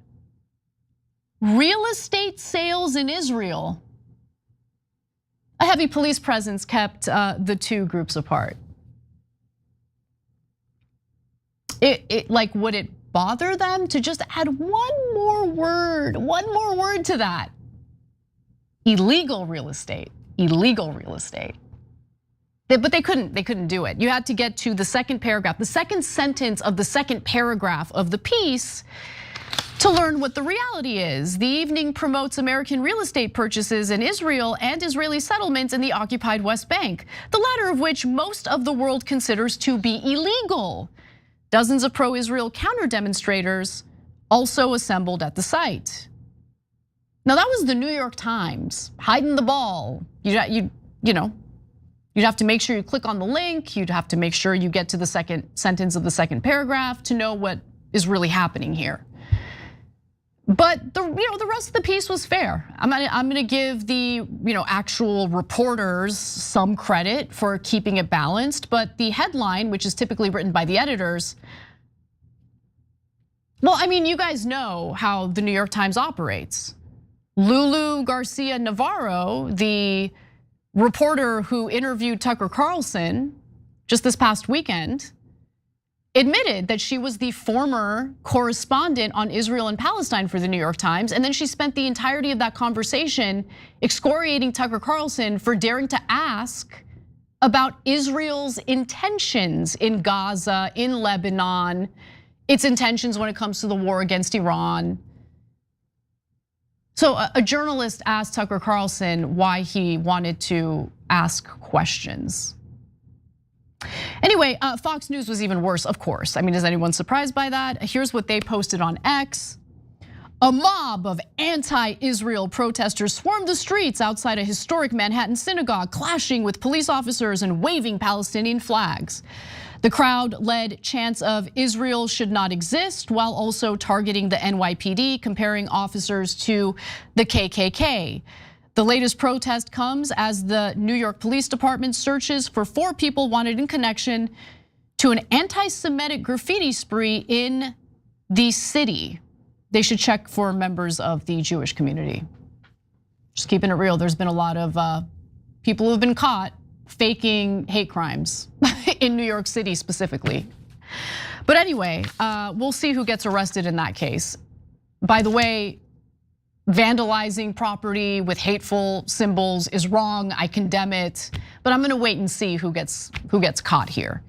real estate sales in Israel. A heavy police presence kept the two groups apart. Would it bother them to just add one more word to that? Illegal real estate, illegal real estate. But they couldn't do it. You had to get to the second paragraph, the second sentence of the second paragraph of the piece to learn what the reality is. The evening promotes American real estate purchases in Israel and Israeli settlements in the occupied West Bank, the latter of which most of the world considers to be illegal. Dozens of pro-Israel counter-demonstrators also assembled at the site. Now that was the New York Times hiding the ball. You'd have to make sure you click on the link. You'd have to make sure you get to the second sentence of the second paragraph to know what is really happening here. But the rest of the piece was fair. I'm gonna give the actual reporters some credit for keeping it balanced, but the headline, which is typically written by the editors, well, I mean, you guys know how the New York Times operates. Lulu Garcia Navarro, the reporter who interviewed Tucker Carlson just this past weekend, admitted that she was the former correspondent on Israel and Palestine for the New York Times. And then she spent the entirety of that conversation excoriating Tucker Carlson for daring to ask about Israel's intentions in Gaza, in Lebanon, its intentions when it comes to the war against Iran. So a journalist asked Tucker Carlson why he wanted to ask questions. Anyway, Fox News was even worse, of course. I mean, is anyone surprised by that? Here's what they posted on X. A mob of anti-Israel protesters swarmed the streets outside a historic Manhattan synagogue, clashing with police officers and waving Palestinian flags. The crowd led chants of Israel should not exist, while also targeting the NYPD, comparing officers to the KKK. The latest protest comes as the New York Police Department searches for 4 people wanted in connection to an anti-Semitic graffiti spree in the city. They should check for members of the Jewish community. Just keeping it real, there's been a lot of people who have been caught faking hate crimes in New York City specifically. But anyway, we'll see who gets arrested in that case. By the way, vandalizing property with hateful symbols is wrong. I condemn it, but I'm gonna wait and see who gets caught here.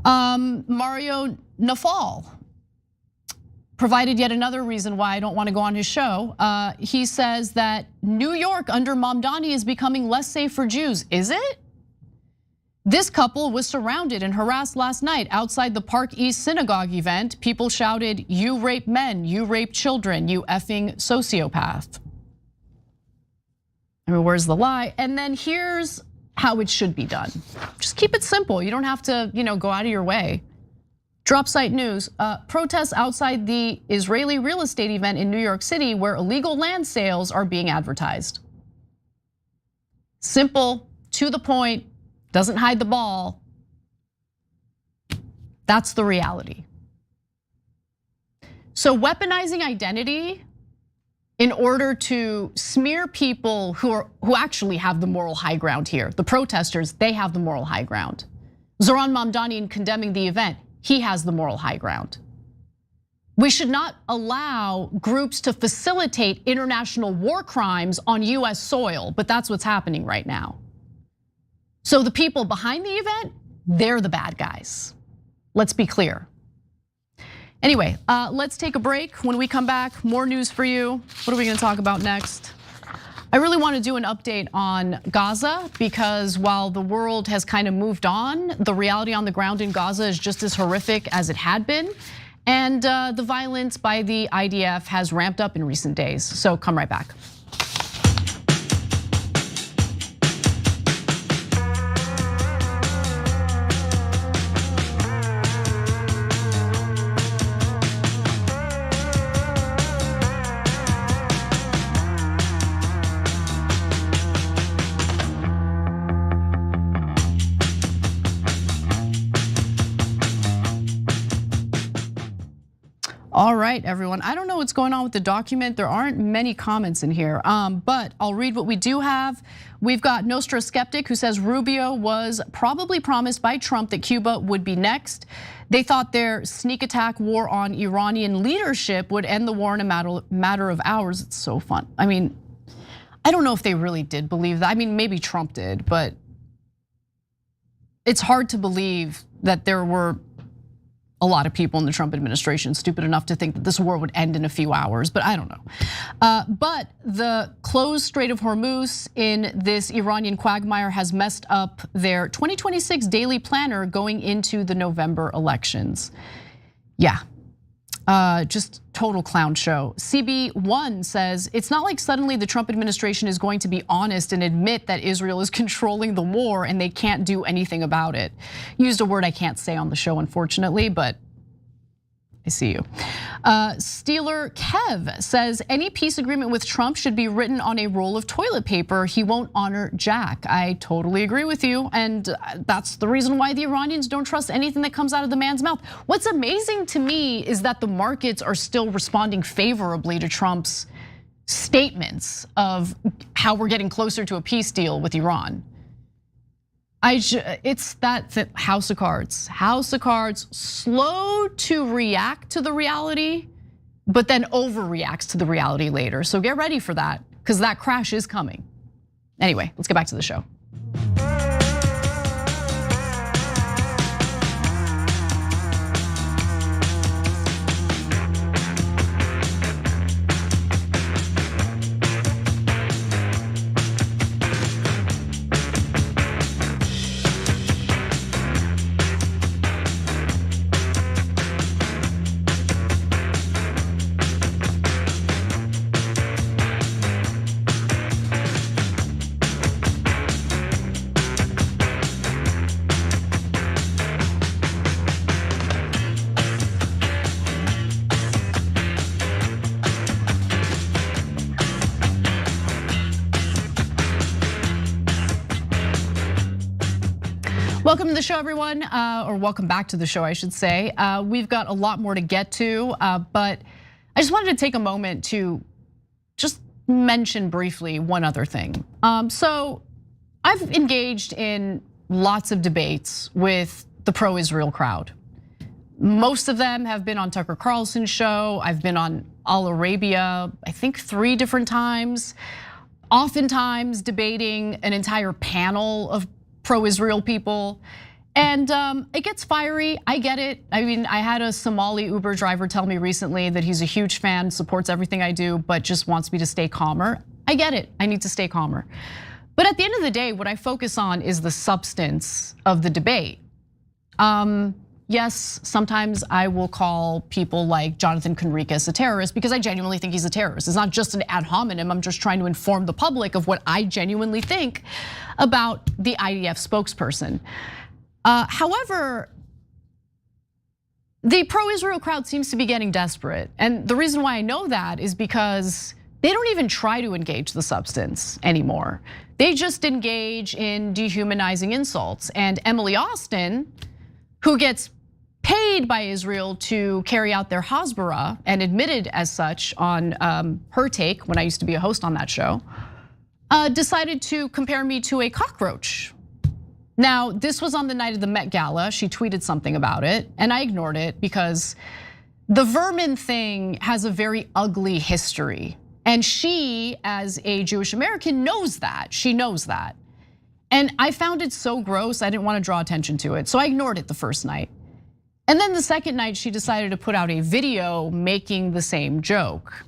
Mario Nafal provided yet another reason why I don't want to go on his show. He says that New York under Mamdani is becoming less safe for Jews. Is it? This couple was surrounded and harassed last night outside the Park East synagogue event. People shouted, "You rape men, you rape children, you effing sociopath." I mean, where's the lie? And then here's how it should be done. Just keep it simple. You don't have to, go out of your way. Drop site news, protests outside the Israeli real estate event in New York City where illegal land sales are being advertised. Simple, to the point, doesn't hide the ball. That's the reality. So weaponizing identity in order to smear people who actually have the moral high ground here. The protesters, they have the moral high ground. Zoran Mamdani in condemning the event, he has the moral high ground. We should not allow groups to facilitate international war crimes on US soil, but that's what's happening right now. So the people behind the event, they're the bad guys. Let's be clear. Anyway, let's take a break. When we come back, more news for you. What are we gonna talk about next? I really want to do an update on Gaza because while the world has kind of moved on, the reality on the ground in Gaza is just as horrific as it had been. And the violence by the IDF has ramped up in recent days. So come right back. All right, everyone. I don't know what's going on with the document. There aren't many comments in here, but I'll read what we do have. We've got Nostra Skeptic who says Rubio was probably promised by Trump that Cuba would be next. They thought their sneak attack war on Iranian leadership would end the war in a matter of hours. It's so fun. I mean, I don't know if they really did believe that. I mean, maybe Trump did, but it's hard to believe that there were a lot of people in the Trump administration stupid enough to think that this war would end in a few hours, but I don't know. But the closed Strait of Hormuz in this Iranian quagmire has messed up their 2026 daily planner going into the November elections. Yeah, just total clown show. CB1 says, it's not like suddenly the Trump administration is going to be honest and admit that Israel is controlling the war and they can't do anything about it. Used a word I can't say on the show, unfortunately, but I see you. Steeler Kev says, any peace agreement with Trump should be written on a roll of toilet paper. He won't honor Jack. I totally agree with you. And that's the reason why the Iranians don't trust anything that comes out of the man's mouth. What's amazing to me is that the markets are still responding favorably to Trump's statements of how we're getting closer to a peace deal with Iran. It's that house of cards. House of cards, slow to react to the reality, but then overreacts to the reality later. So get ready for that, because that crash is coming. Anyway, let's get back to the show. Welcome to the show, everyone, or welcome back to the show, I should say. We've got a lot more to get to, but I just wanted to take a moment to just mention briefly one other thing. So I've engaged in lots of debates with the pro-Israel crowd. Most of them have been on Tucker Carlson's show. I've been on Al Arabia, I think 3 different times, oftentimes debating an entire panel of pro-Israel people. And it gets fiery, I get it. I mean, I had a Somali Uber driver tell me recently that he's a huge fan, supports everything I do, but just wants me to stay calmer. I get it, I need to stay calmer. But at the end of the day, what I focus on is the substance of the debate. Yes, sometimes I will call people like Jonathan Conricus a terrorist because I genuinely think he's a terrorist. It's not just an ad hominem, I'm just trying to inform the public of what I genuinely think about the IDF spokesperson. However, the pro-Israel crowd seems to be getting desperate. And the reason why I know that is because they don't even try to engage the substance anymore. They just engage in dehumanizing insults. And Emily Austin, who gets paid by Israel to carry out their Hasbara and admitted as such on her take when I used to be a host on that show, decided to compare me to a cockroach. Now, this was on the night of the Met Gala. She tweeted something about it and I ignored it because the vermin thing has a very ugly history. And she, as a Jewish American, knows that, she knows that. And I found it so gross, I didn't want to draw attention to it. So I ignored it the first night. And then the second night, she decided to put out a video making the same joke.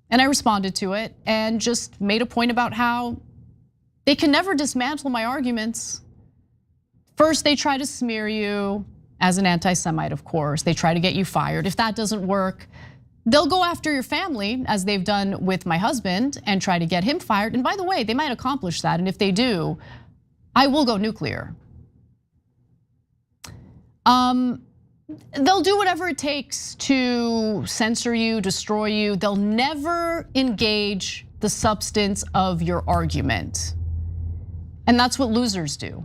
And I responded to it and just made a point about how they can never dismantle my arguments. First, they try to smear you as an anti-Semite, of course. They try to get you fired. If that doesn't work, they'll go after your family, as they've done with my husband, and try to get him fired. And by the way, they might accomplish that. And if they do, I will go nuclear. They'll do whatever it takes to censor you, destroy you. They'll never engage the substance of your argument. And that's what losers do.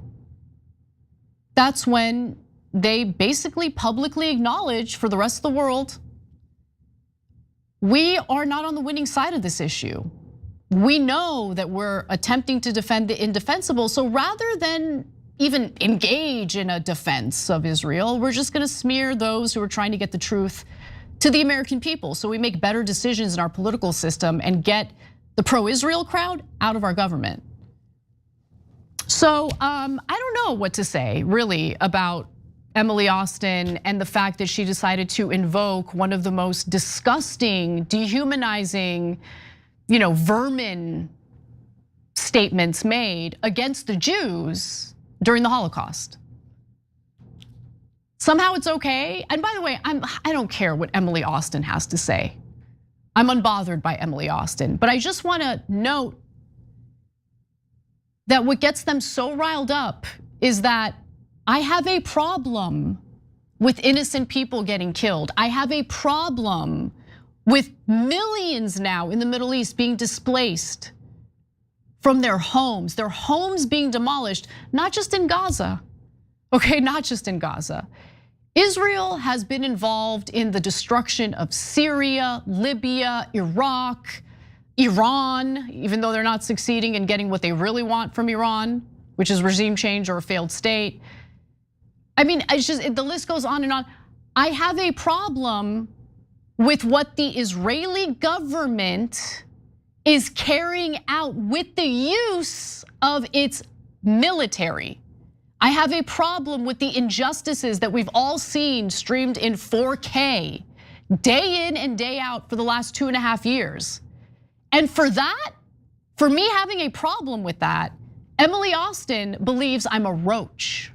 That's when they basically publicly acknowledge for the rest of the world, we are not on the winning side of this issue. We know that we're attempting to defend the indefensible. So rather than even engage in a defense of Israel, we're just gonna smear those who are trying to get the truth to the American people. So we make better decisions in our political system and get the pro-Israel crowd out of our government. So I don't know what to say really about Emily Austin and the fact that she decided to invoke one of the most disgusting, dehumanizing, vermin statements made against the Jews during the Holocaust. Somehow it's okay. And by the way, I don't care what Emily Austin has to say. I'm unbothered by Emily Austin, but I just wanna note that what gets them so riled up is that I have a problem with innocent people getting killed. I have a problem with millions now in the Middle East being displaced from their homes being demolished, not just in Gaza, okay, not just in Gaza. Israel has been involved in the destruction of Syria, Libya, Iraq, Iran, even though they're not succeeding in getting what they really want from Iran, which is regime change or a failed state. I mean, it's just, the list goes on and on. I have a problem with what the Israeli government is carrying out with the use of its military. I have a problem with the injustices that we've all seen streamed in 4K, day in and day out for the last 2.5 years. And for that, for me having a problem with that, Emily Austin believes I'm a roach.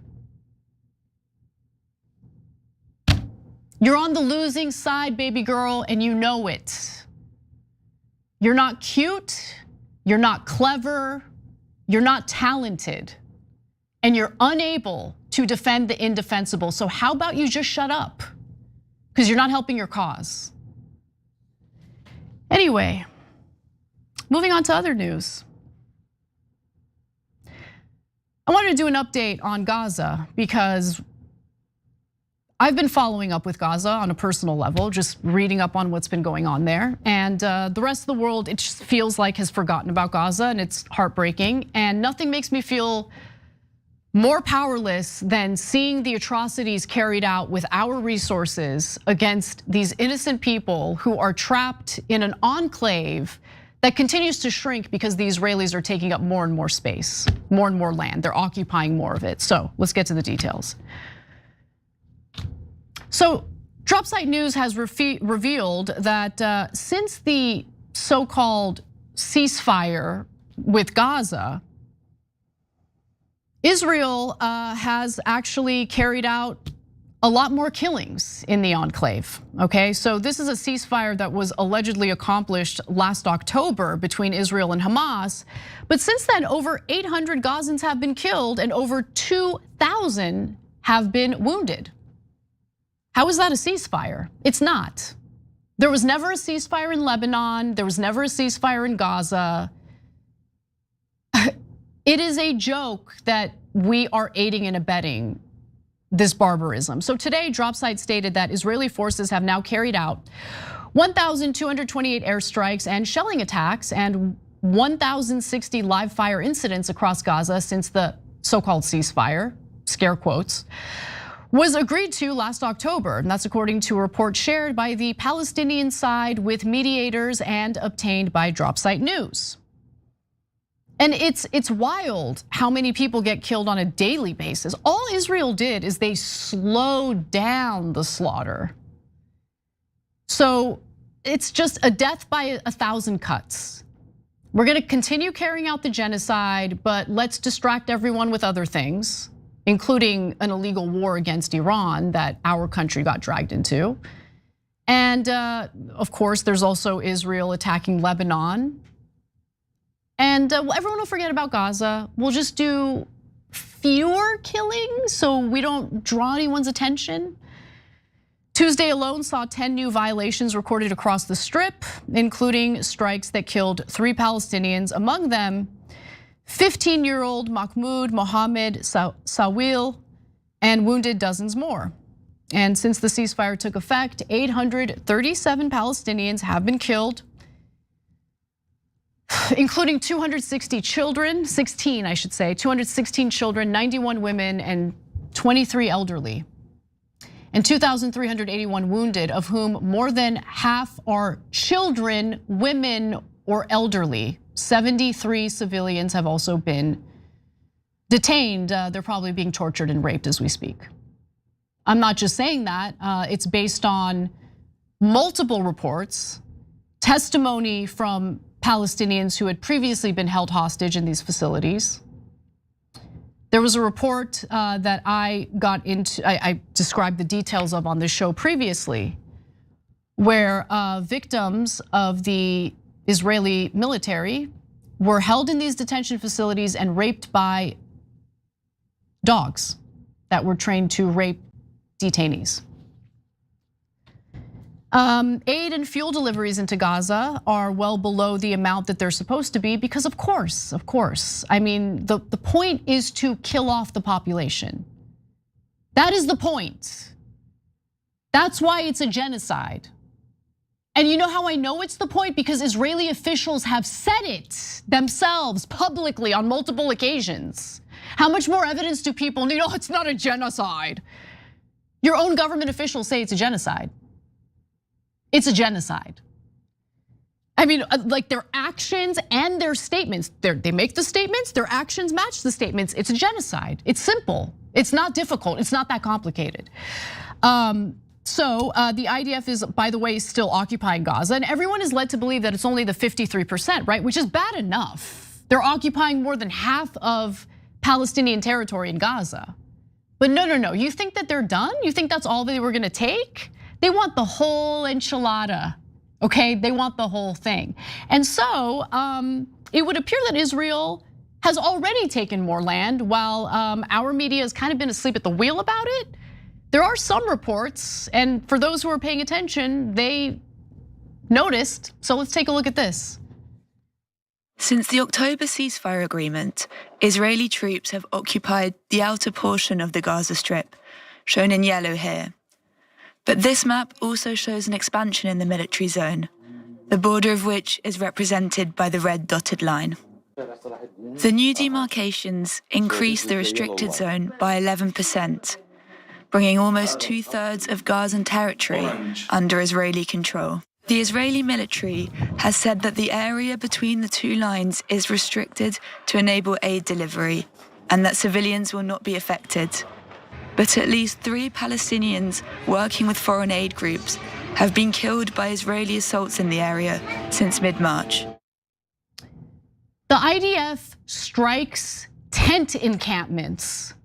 You're on the losing side, baby girl, and you know it. You're not cute, you're not clever, you're not talented, and you're unable to defend the indefensible. So how about you just shut up? Because you're not helping your cause. Anyway, moving on to other news. I wanted to do an update on Gaza because I've been following up with Gaza on a personal level, just reading up on what's been going on there. And the rest of the world, it just feels like has forgotten about Gaza, and it's heartbreaking. And nothing makes me feel more powerless than seeing the atrocities carried out with our resources against these innocent people who are trapped in an enclave that continues to shrink because the Israelis are taking up more and more space, more and more land. They're occupying more of it. So let's get to the details. So Dropsite News has revealed that since the so-called ceasefire with Gaza, Israel has actually carried out a lot more killings in the enclave, okay? So this is a ceasefire that was allegedly accomplished last October between Israel and Hamas. But since then, over 800 Gazans have been killed and over 2,000 have been wounded. How is that a ceasefire? It's not. There was never a ceasefire in Lebanon. There was never a ceasefire in Gaza. It is a joke that we are aiding and abetting this barbarism. So today, Dropsite stated that Israeli forces have now carried out 1,228 airstrikes and shelling attacks and 1,060 live fire incidents across Gaza since the so-called ceasefire, scare quotes, was agreed to last October. And that's according to a report shared by the Palestinian side with mediators and obtained by Dropsite News. And it's wild how many people get killed on a daily basis. All Israel did is they slowed down the slaughter. So it's just a death by 1,000 cuts. We're gonna continue carrying out the genocide, but let's distract everyone with other things, including an illegal war against Iran that our country got dragged into. And of course, there's also Israel attacking Lebanon. And everyone will forget about Gaza. We'll just do fewer killings so we don't draw anyone's attention. Tuesday alone saw 10 new violations recorded across the Strip, including strikes that killed 3 Palestinians, among them 15-year-old Mahmoud Mohammed Sawil, and wounded dozens more. And since the ceasefire took effect, 837 Palestinians have been killed, including 260 children, 16 I should say, 216 children, 91 women, and 23 elderly. And 2,381 wounded, of whom more than half are children, women, or elderly. 73 civilians have also been detained. They're probably being tortured and raped as we speak. I'm not just saying that, it's based on multiple reports, testimony from Palestinians who had previously been held hostage in these facilities. There was a report that I got into, I described the details of on this show previously, where victims of the Israeli military were held in these detention facilities and raped by dogs that were trained to rape detainees. Aid and fuel deliveries into Gaza are well below the amount that they're supposed to be because of course. I mean, the point is to kill off the population. That is the point. That's why it's a genocide. And you know how I know it's the point? Because Israeli officials have said it themselves publicly on multiple occasions. How much more evidence do people need? Oh, it's not a genocide. Your own government officials say it's a genocide. It's a genocide. I mean, like their actions and their statements, they make the statements, their actions match the statements. It's a genocide. It's simple. It's not difficult. It's not that complicated. So the IDF is, by the way, still occupying Gaza, and everyone is led to believe that it's only the 53%, right? Which is bad enough. They're occupying more than half of Palestinian territory in Gaza. But no, you think that they're done? You think that's all they were gonna take? They want the whole enchilada, okay? They want the whole thing. And so it would appear that Israel has already taken more land while our media has kind of been asleep at the wheel about it. There are some reports, and for those who are paying attention, they noticed. So let's take a look at this. Since the October ceasefire agreement, Israeli troops have occupied the outer portion of the Gaza Strip, shown in yellow here. But this map also shows an expansion in the military zone, the border of which is represented by the red dotted line. The new demarcations increased the restricted zone by 11%, bringing almost 2/3 of Gazan territory under Israeli control. The Israeli military has said that the area between the two lines is restricted to enable aid delivery and that civilians will not be affected. But at least 3 Palestinians working with foreign aid groups have been killed by Israeli assaults in the area since mid-March. The IDF strikes tent encampments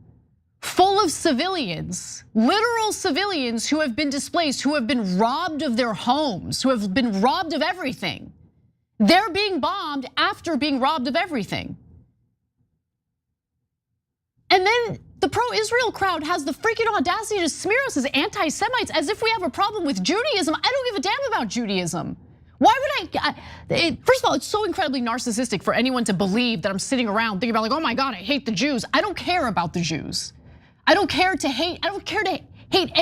full of civilians, literal civilians who have been displaced, who have been robbed of their homes, who have been robbed of everything. They're being bombed after being robbed of everything. And then the pro-Israel crowd has the freaking audacity to smear us as anti-Semites as if we have a problem with Judaism. I don't give a damn about Judaism. Why would first of all, it's so incredibly narcissistic for anyone to believe that I'm sitting around thinking about like, oh my God, I hate the Jews. I don't care about the Jews. I don't care to hate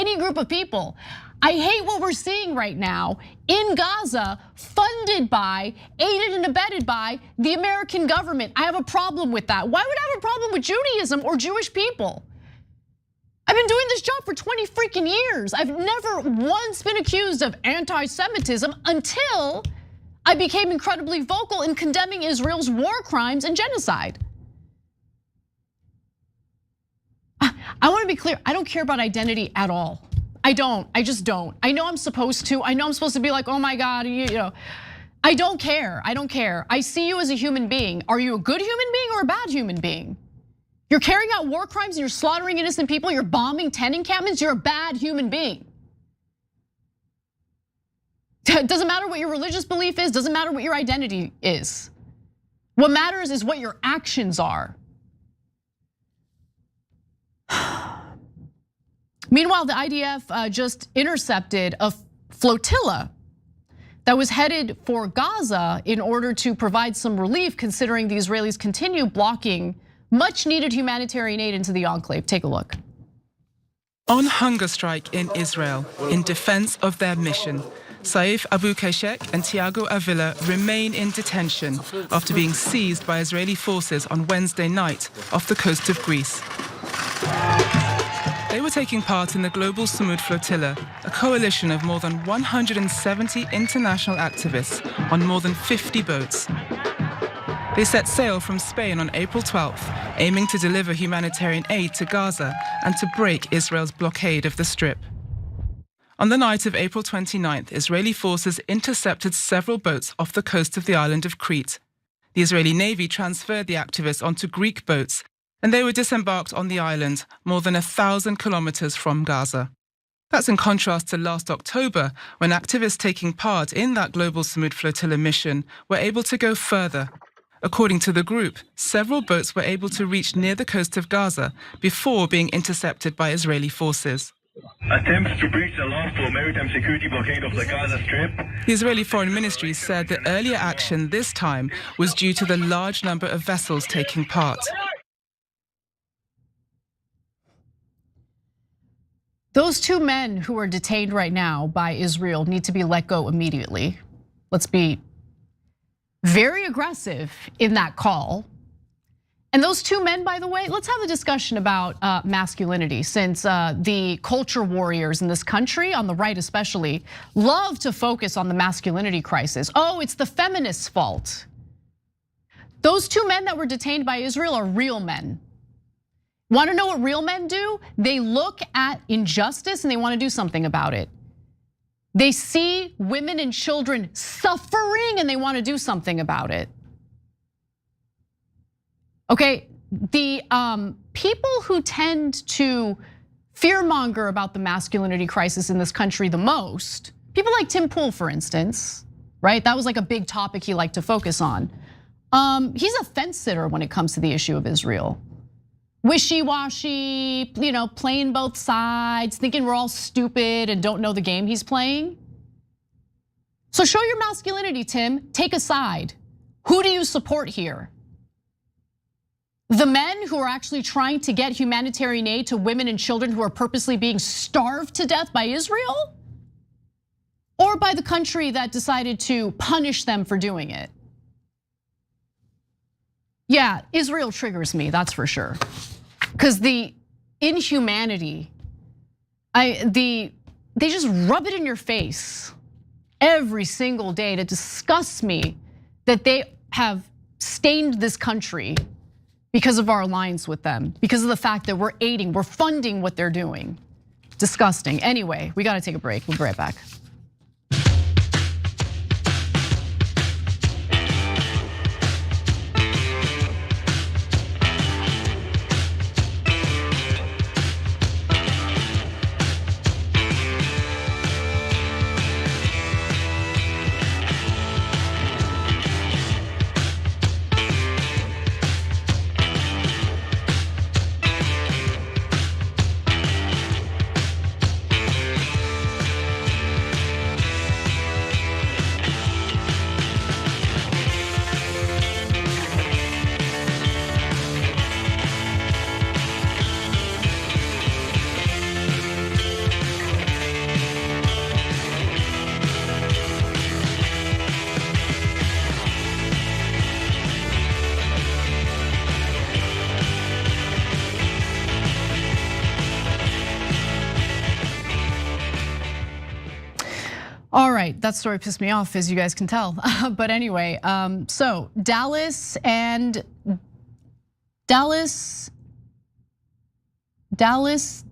any group of people. I hate what we're seeing right now in Gaza, funded by, aided and abetted by the American government. I have a problem with that. Why would I have a problem with Judaism or Jewish people? I've been doing this job for 20 freaking years. I've never once been accused of anti-Semitism until I became incredibly vocal in condemning Israel's war crimes and genocide. I want to be clear, I don't care about identity at all. I just don't. I know I'm supposed to. I know I'm supposed to be like, oh my God, you know. I don't care. I see you as a human being. Are you a good human being or a bad human being? You're carrying out war crimes and you're slaughtering innocent people, you're bombing tent encampments, you're a bad human being. It doesn't matter what your religious belief is, doesn't matter what your identity is. What matters is what your actions are. Meanwhile, the IDF just intercepted a flotilla that was headed for Gaza in order to provide some relief, considering the Israelis continue blocking much needed humanitarian aid into the enclave. Take a look. On hunger strike in Israel, in defense of their mission, Saif Abu Keshek and Tiago Avila remain in detention after being seized by Israeli forces on Wednesday night off the coast of Greece. They were taking part in the Global Sumud Flotilla, a coalition of more than 170 international activists on more than 50 boats. They set sail from Spain on April 12th, aiming to deliver humanitarian aid to Gaza and to break Israel's blockade of the Strip. On the night of April 29th, Israeli forces intercepted several boats off the coast of the island of Crete. The Israeli Navy transferred the activists onto Greek boats, and they were disembarked on the island more than 1,000 kilometers from Gaza. That's in contrast to last October, when activists taking part in that Global Sumud Flotilla mission were able to go further. According to the group, several boats were able to reach near the coast of Gaza before being intercepted by Israeli forces. Attempts to breach the lawful maritime security blockade of the Gaza Strip. The Israeli Foreign Ministry said that earlier action this time was due to the large number of vessels taking part. Those 2 men who are detained right now by Israel need to be let go immediately. Let's be very aggressive in that call. And those 2 men, by the way, let's have a discussion about masculinity, since the culture warriors in this country, on the right especially, love to focus on the masculinity crisis. Oh, it's the feminists' fault. Those 2 men that were detained by Israel are real men. Want to know what real men do? They look at injustice and they want to do something about it. They see women and children suffering and they want to do something about it. Okay, the people who tend to fearmonger about the masculinity crisis in this country the most, people like Tim Pool, for instance, right? That was like a big topic he liked to focus on. He's a fence sitter when it comes to the issue of Israel. Wishy-washy, playing both sides, thinking we're all stupid and don't know the game he's playing. So show your masculinity, Tim. Take a side. Who do you support here? The men who are actually trying to get humanitarian aid to women and children who are purposely being starved to death by Israel? Or by the country that decided to punish them for doing it? Yeah, Israel triggers me, that's for sure. Because the inhumanity, they just rub it in your face every single day. It disgusts me that they have stained this country because of our alliance with them, because of the fact that we're funding what they're doing. Disgusting. Anyway, we gotta take a break. We'll be right back. All right, that story pissed me off, as you guys can tell. But anyway, so Dallas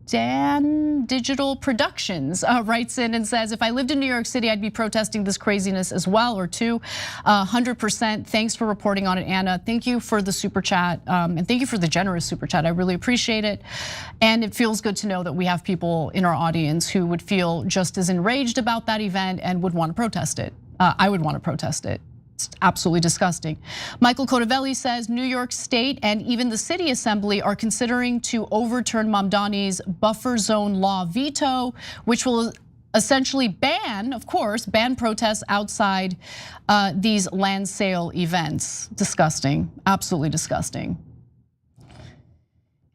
Dan Digital Productions writes in and says, if I lived in New York City, I'd be protesting this craziness as well, or 100%. Thanks for reporting on it, Anna. Thank you for the super chat, and thank you for the generous super chat. I really appreciate it. And it feels good to know that we have people in our audience who would feel just as enraged about that event and would want to protest it. I would want to protest it. It's absolutely disgusting. Michael Cotavelli says New York State and even the city assembly are considering to overturn Mamdani's buffer zone law veto, which will essentially ban, of course, ban protests outside these land sale events. Disgusting, absolutely disgusting.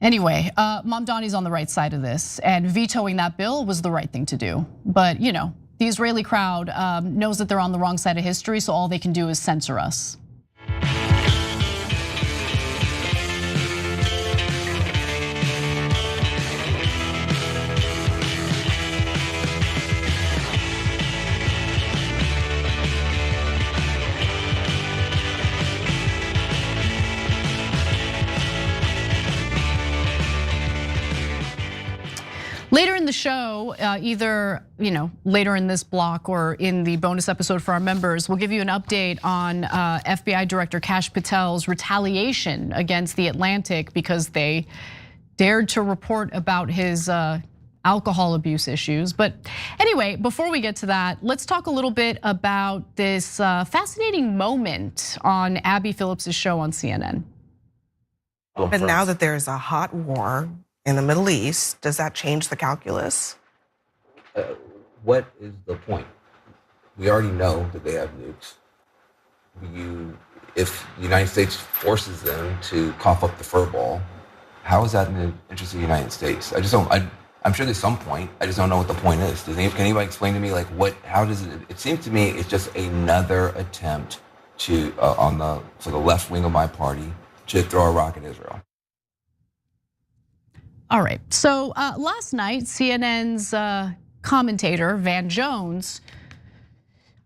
Anyway, Mamdani's on the right side of this, and vetoing that bill was the right thing to do. But the Israeli crowd knows that they're on the wrong side of history, so all they can do is censor us. Later in the show, either later in this block or in the bonus episode for our members, we'll give you an update on FBI Director Kash Patel's retaliation against The Atlantic because they dared to report about his alcohol abuse issues. But anyway, before we get to that, let's talk a little bit about this fascinating moment on Abby Phillips' show on CNN. But now that there's a hot war in the Middle East, does that change the calculus? What is the point? We already know that they have nukes. If the United States forces them to cough up the fur ball, how is that in the interest of the United States? I'm sure there's some point. I just don't know what the point is. Can anybody explain to me how does it? It seems to me it's just another attempt to for the left wing of my party to throw a rock at Israel. All right, so last night, CNN's commentator, Van Jones,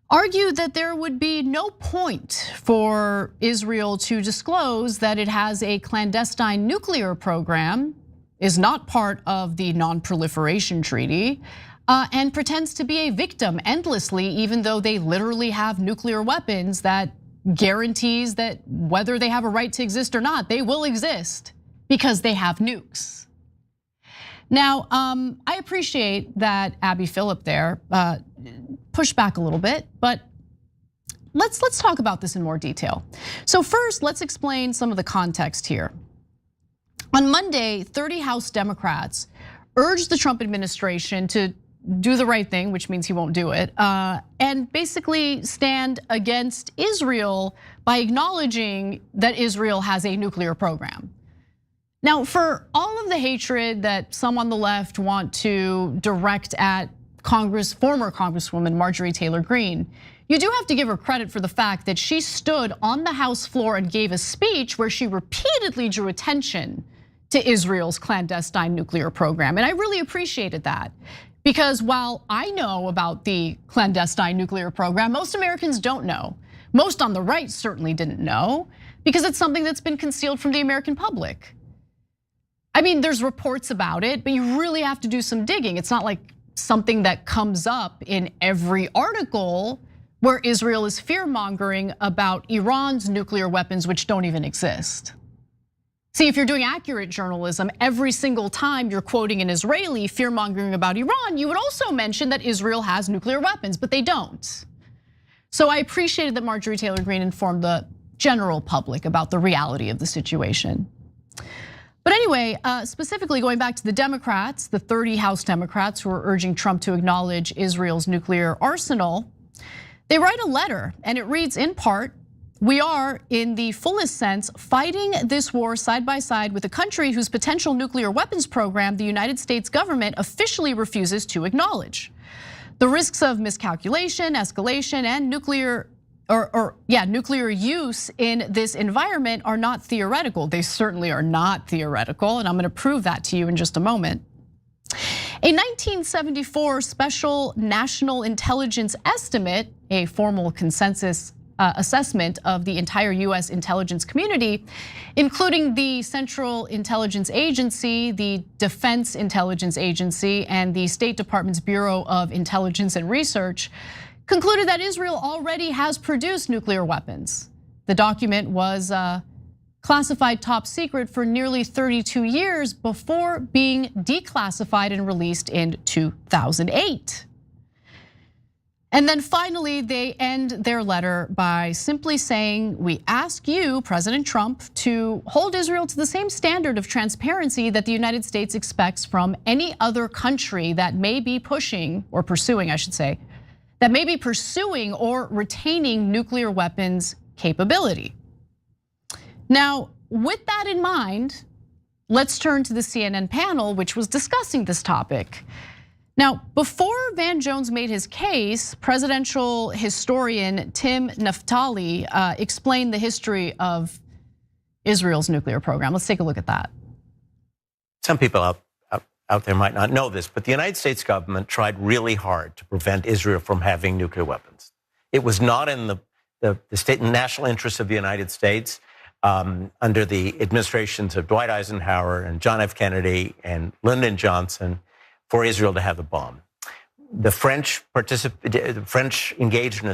argued that there would be no point for Israel to disclose that it has a clandestine nuclear program, is not part of the non-proliferation treaty, and pretends to be a victim endlessly, even though they literally have nuclear weapons that guarantees that whether they have a right to exist or not, they will exist because they have nukes. Now, I appreciate that Abby Phillip there pushed back a little bit, but let's talk about this in more detail. So first, let's explain some of the context here. On Monday, 30 House Democrats urged the Trump administration to do the right thing, which means he won't do it, and basically stand against Israel by acknowledging that Israel has a nuclear program. Now, for all of the hatred that some on the left want to direct at former Congresswoman Marjorie Taylor Greene, you do have to give her credit for the fact that she stood on the House floor and gave a speech where she repeatedly drew attention to Israel's clandestine nuclear program. And I really appreciated that. Because while I know about the clandestine nuclear program, most Americans don't know. Most on the right certainly didn't know, because it's something that's been concealed from the American public. I mean, there's reports about it, but you really have to do some digging. It's not like something that comes up in every article where Israel is fear-mongering about Iran's nuclear weapons, which don't even exist. See, if you're doing accurate journalism, every single time you're quoting an Israeli fear-mongering about Iran, you would also mention that Israel has nuclear weapons, but they don't. So I appreciated that Marjorie Taylor Greene informed the general public about the reality of the situation. But anyway, specifically going back to the Democrats, the 30 House Democrats who are urging Trump to acknowledge Israel's nuclear arsenal, they write a letter and it reads in part, "We are, in the fullest sense, fighting this war side by side with a country whose potential nuclear weapons program the United States government officially refuses to acknowledge. The risks of miscalculation, escalation, and nuclear use in this environment are not theoretical. They certainly are not theoretical, and I'm gonna prove that to you in just a moment. A 1974 Special National Intelligence Estimate, a formal consensus assessment of the entire US intelligence community, including the Central Intelligence Agency, the Defense Intelligence Agency, and the State Department's Bureau of Intelligence and Research, concluded that Israel already has produced nuclear weapons. The document was classified top secret for nearly 32 years before being declassified and released in 2008. And then finally, they end their letter by simply saying, "We ask you, President Trump, to hold Israel to the same standard of transparency that the United States expects from any other country that may be pushing, or pursuing, I should say, that may be pursuing or retaining nuclear weapons capability." Now, with that in mind, let's turn to the CNN panel, which was discussing this topic. Now, before Van Jones made his case, presidential historian Tim Naftali explained the history of Israel's nuclear program. Let's take a look at that. Some people out there might not know this, but the United States government tried really hard to prevent Israel from having nuclear weapons. It was not in the state and national interest of the United States under the administrations of Dwight Eisenhower and John F. Kennedy and Lyndon Johnson for Israel to have a bomb. The French engaged in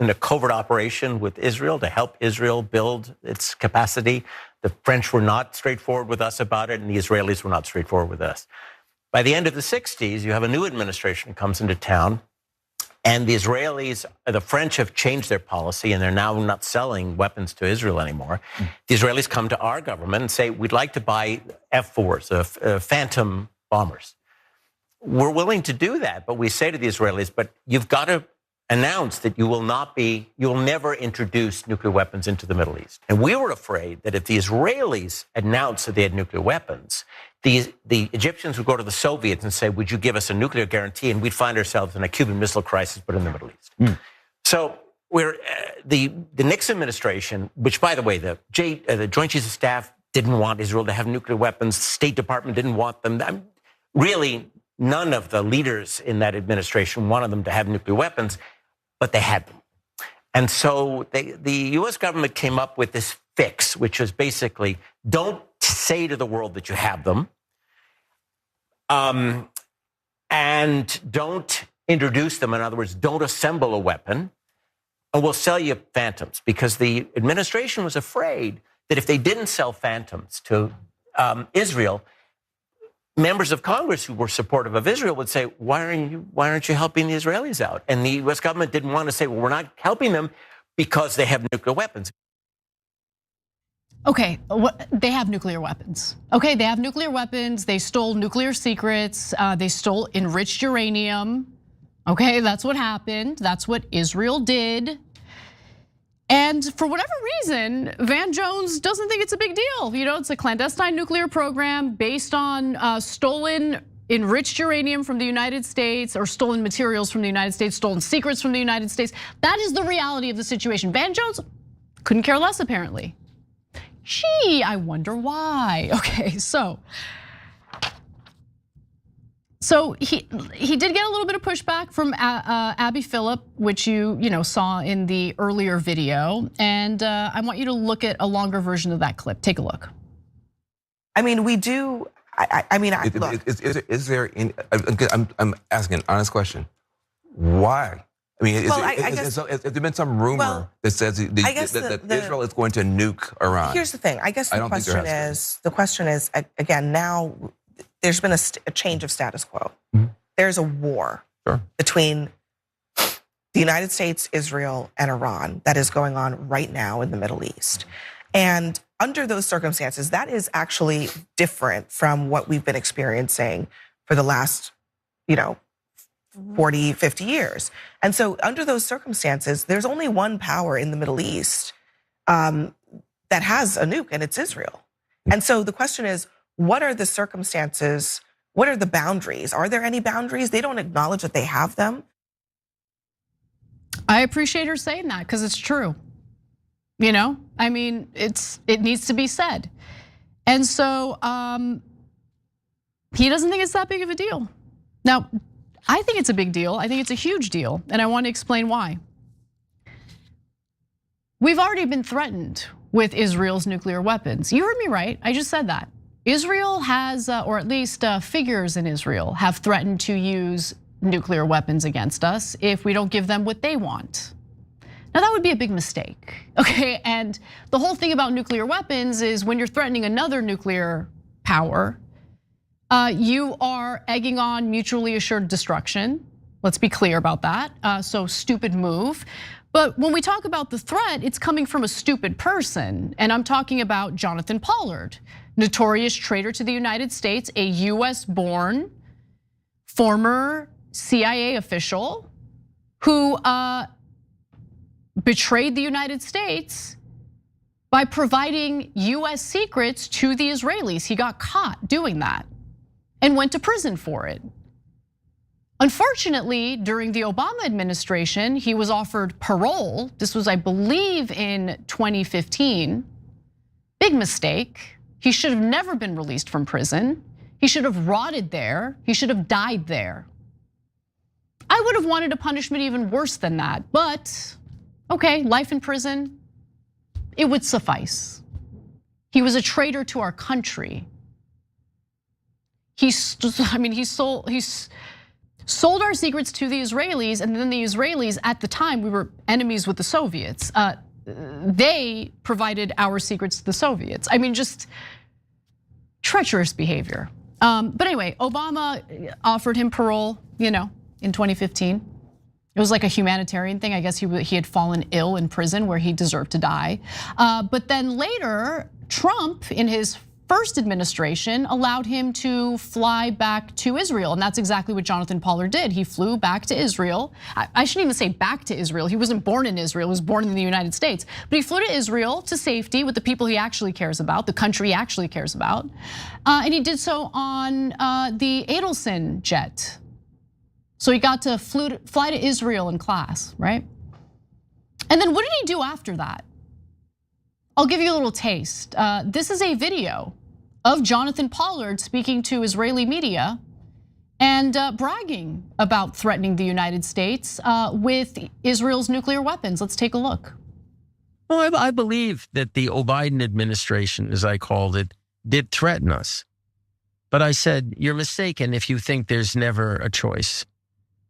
a covert operation with Israel to help Israel build its capacity. The French were not straightforward with us about it, and the Israelis were not straightforward with us. By the end of the 60s, you have a new administration that comes into town, and the French have changed their policy, and they're now not selling weapons to Israel anymore. The Israelis come to our government and say, "We'd like to buy F-4s, Phantom bombers." We're willing to do that, but we say to the Israelis, "But you've got to announce that you will never introduce nuclear weapons into the Middle East." And we were afraid that if the Israelis announced that they had nuclear weapons, the Egyptians would go to the Soviets and say, "Would you give us a nuclear guarantee?" And we'd find ourselves in a Cuban Missile Crisis, but in the Middle East. So the Nixon administration, which by the way, the Joint Chiefs of Staff didn't want Israel to have nuclear weapons. The State Department didn't want them. Really, none of the leaders in that administration wanted them to have nuclear weapons, but they had them. And so the US government came up with this fix, which was basically, don't say to the world that you have them, and don't introduce them. In other words, don't assemble a weapon, and we'll sell you Phantoms, because the administration was afraid that if they didn't sell Phantoms to Israel, members of Congress who were supportive of Israel would say, why aren't you helping the Israelis out? And the US government didn't want to say, well, we're not helping them because they have nuclear weapons. Okay, they have nuclear weapons. Okay, they have nuclear weapons. They stole nuclear secrets. They stole enriched uranium. Okay, that's what happened. That's what Israel did. And for whatever reason, Van Jones doesn't think it's a big deal. You know, it's a clandestine nuclear program based on stolen enriched uranium from the United States or stolen materials from the United States, stolen secrets from the United States. That is the reality of the situation. Van Jones couldn't care less, apparently. Gee, I wonder why. Okay, so he did get a little bit of pushback from Abby Phillip, which you saw in the earlier video, and I want you to look at a longer version of that clip. Take a look. I mean, we do. Look. Is there? I'm asking an honest question. Why? I mean, has there been some rumor that says that Israel is going to nuke Iran? Here's the thing. I guess the question is again now. There's been a change of status quo. Mm-hmm. There's a war between the United States, Israel, and Iran that is going on right now in the Middle East. And under those circumstances, that is actually different from what we've been experiencing for the last, 40, 50 years. And so under those circumstances, there's only one power in the Middle East that has a nuke, and it's Israel. And so the question is, what are the circumstances? What are the boundaries? Are there any boundaries? They don't acknowledge that they have them. I appreciate her saying that because it's true. I mean, it needs to be said. And so he doesn't think it's that big of a deal. Now, I think it's a big deal. I think it's a huge deal, and I want to explain why. We've already been threatened with Israel's nuclear weapons. You heard me right, I just said that. Israel has, or at least figures in Israel, have threatened to use nuclear weapons against us if we don't give them what they want. Now that would be a big mistake, okay? And the whole thing about nuclear weapons is when you're threatening another nuclear power, you are egging on mutually assured destruction. Let's be clear about that, so stupid move. But when we talk about the threat, it's coming from a stupid person. And I'm talking about Jonathan Pollard, notorious traitor to the United States, a US-born former CIA official who betrayed the United States by providing US secrets to the Israelis. He got caught doing that and went to prison for it. Unfortunately, during the Obama administration, he was offered parole. This was, I believe, in 2015. Big mistake. He should have never been released from prison. He should have rotted there. He should have died there. I would have wanted a punishment even worse than that, but okay, life in prison, it would suffice. He was a traitor to our country. He sold our secrets to the Israelis, and then the Israelis, at the time, we were enemies with the Soviets. They provided our secrets to the Soviets. I mean, just treacherous behavior. But anyway, Obama offered him parole, in 2015. It was like a humanitarian thing. I guess he had fallen ill in prison where he deserved to die. But then later, Trump, in his first administration, allowed him to fly back to Israel. And that's exactly what Jonathan Pollard did. He flew back to Israel. I shouldn't even say back to Israel. He wasn't born in Israel, he was born in the United States. But he flew to Israel to safety with the people he actually cares about, the country he actually cares about. And he did so on the Adelson jet. So he got to fly to Israel in class, right? And then what did he do after that? I'll give you a little taste. This is a video of Jonathan Pollard speaking to Israeli media and bragging about threatening the United States with Israel's nuclear weapons. Let's take a look. Well, I believe that the Biden administration, as I called it, did threaten us. But I said, you're mistaken if you think there's never a choice.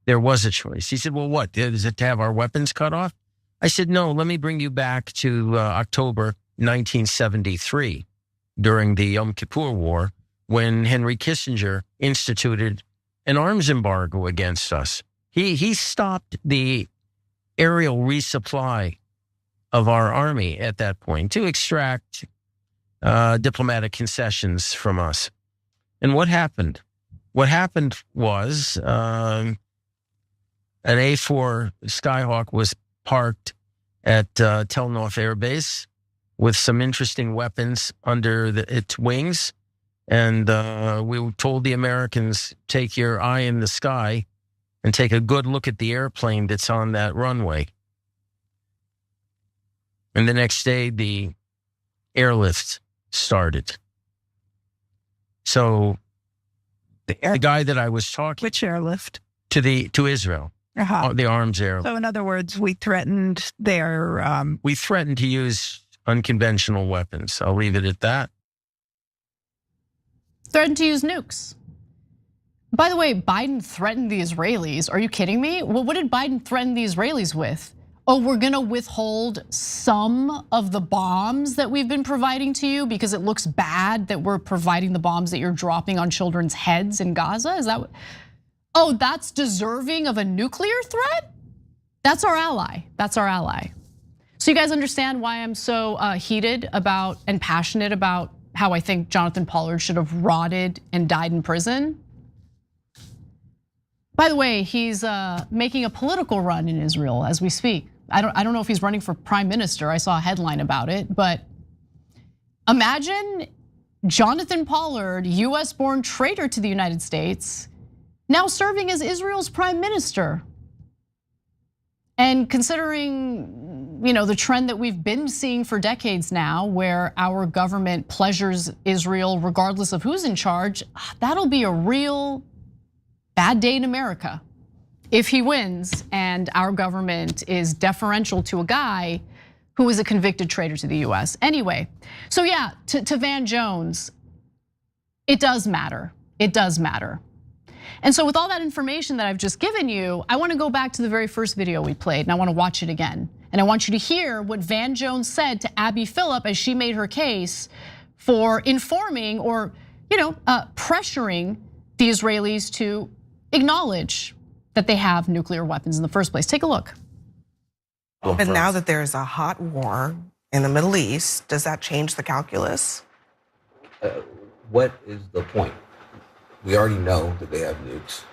There was a choice. He said, well, what? Is it to have our weapons cut off? I said, no, let me bring you back to October 1973 during the Yom Kippur War when Henry Kissinger instituted an arms embargo against us. He stopped the aerial resupply of our army at that point to extract diplomatic concessions from us. And what happened? What happened was an A-4 Skyhawk was parked at Tel Nof Air Base with some interesting weapons under its wings. And we told the Americans, take your eye in the sky and take a good look at the airplane that's on that runway. And the next day, the airlift started. So the guy that I was talking... Which airlift? To Israel. The arms airlift. So in other words, we threatened their... We threatened to use unconventional weapons. I'll leave it at that. Threatened to use nukes. By the way, Biden threatened the Israelis. Are you kidding me? Well, what did Biden threaten the Israelis with? Oh, we're gonna withhold some of the bombs that we've been providing to you because it looks bad that we're providing the bombs that you're dropping on children's heads in Gaza? Is that what? Oh, that's deserving of a nuclear threat? That's our ally. That's our ally. So you guys understand why I'm so heated about and passionate about how I think Jonathan Pollard should have rotted and died in prison? By the way, he's making a political run in Israel as we speak. I don't know if he's running for prime minister. I saw a headline about it, but imagine Jonathan Pollard, US-born traitor to the United States, now serving as Israel's prime minister. And considering, the trend that we've been seeing for decades now, where our government pleasures Israel regardless of who's in charge, that'll be a real bad day in America if he wins and our government is deferential to a guy who is a convicted traitor to the US. Anyway, so yeah, to Van Jones, it does matter. It does matter. And so with all that information that I've just given you, I wanna go back to the very first video we played and I wanna watch it again. And I want you to hear what Van Jones said to Abby Phillip as she made her case for informing or pressuring the Israelis to acknowledge that they have nuclear weapons in the first place. Take a look. But now that there's a hot war in the Middle East, does that change the calculus? What is the point? We already know that they have nukes.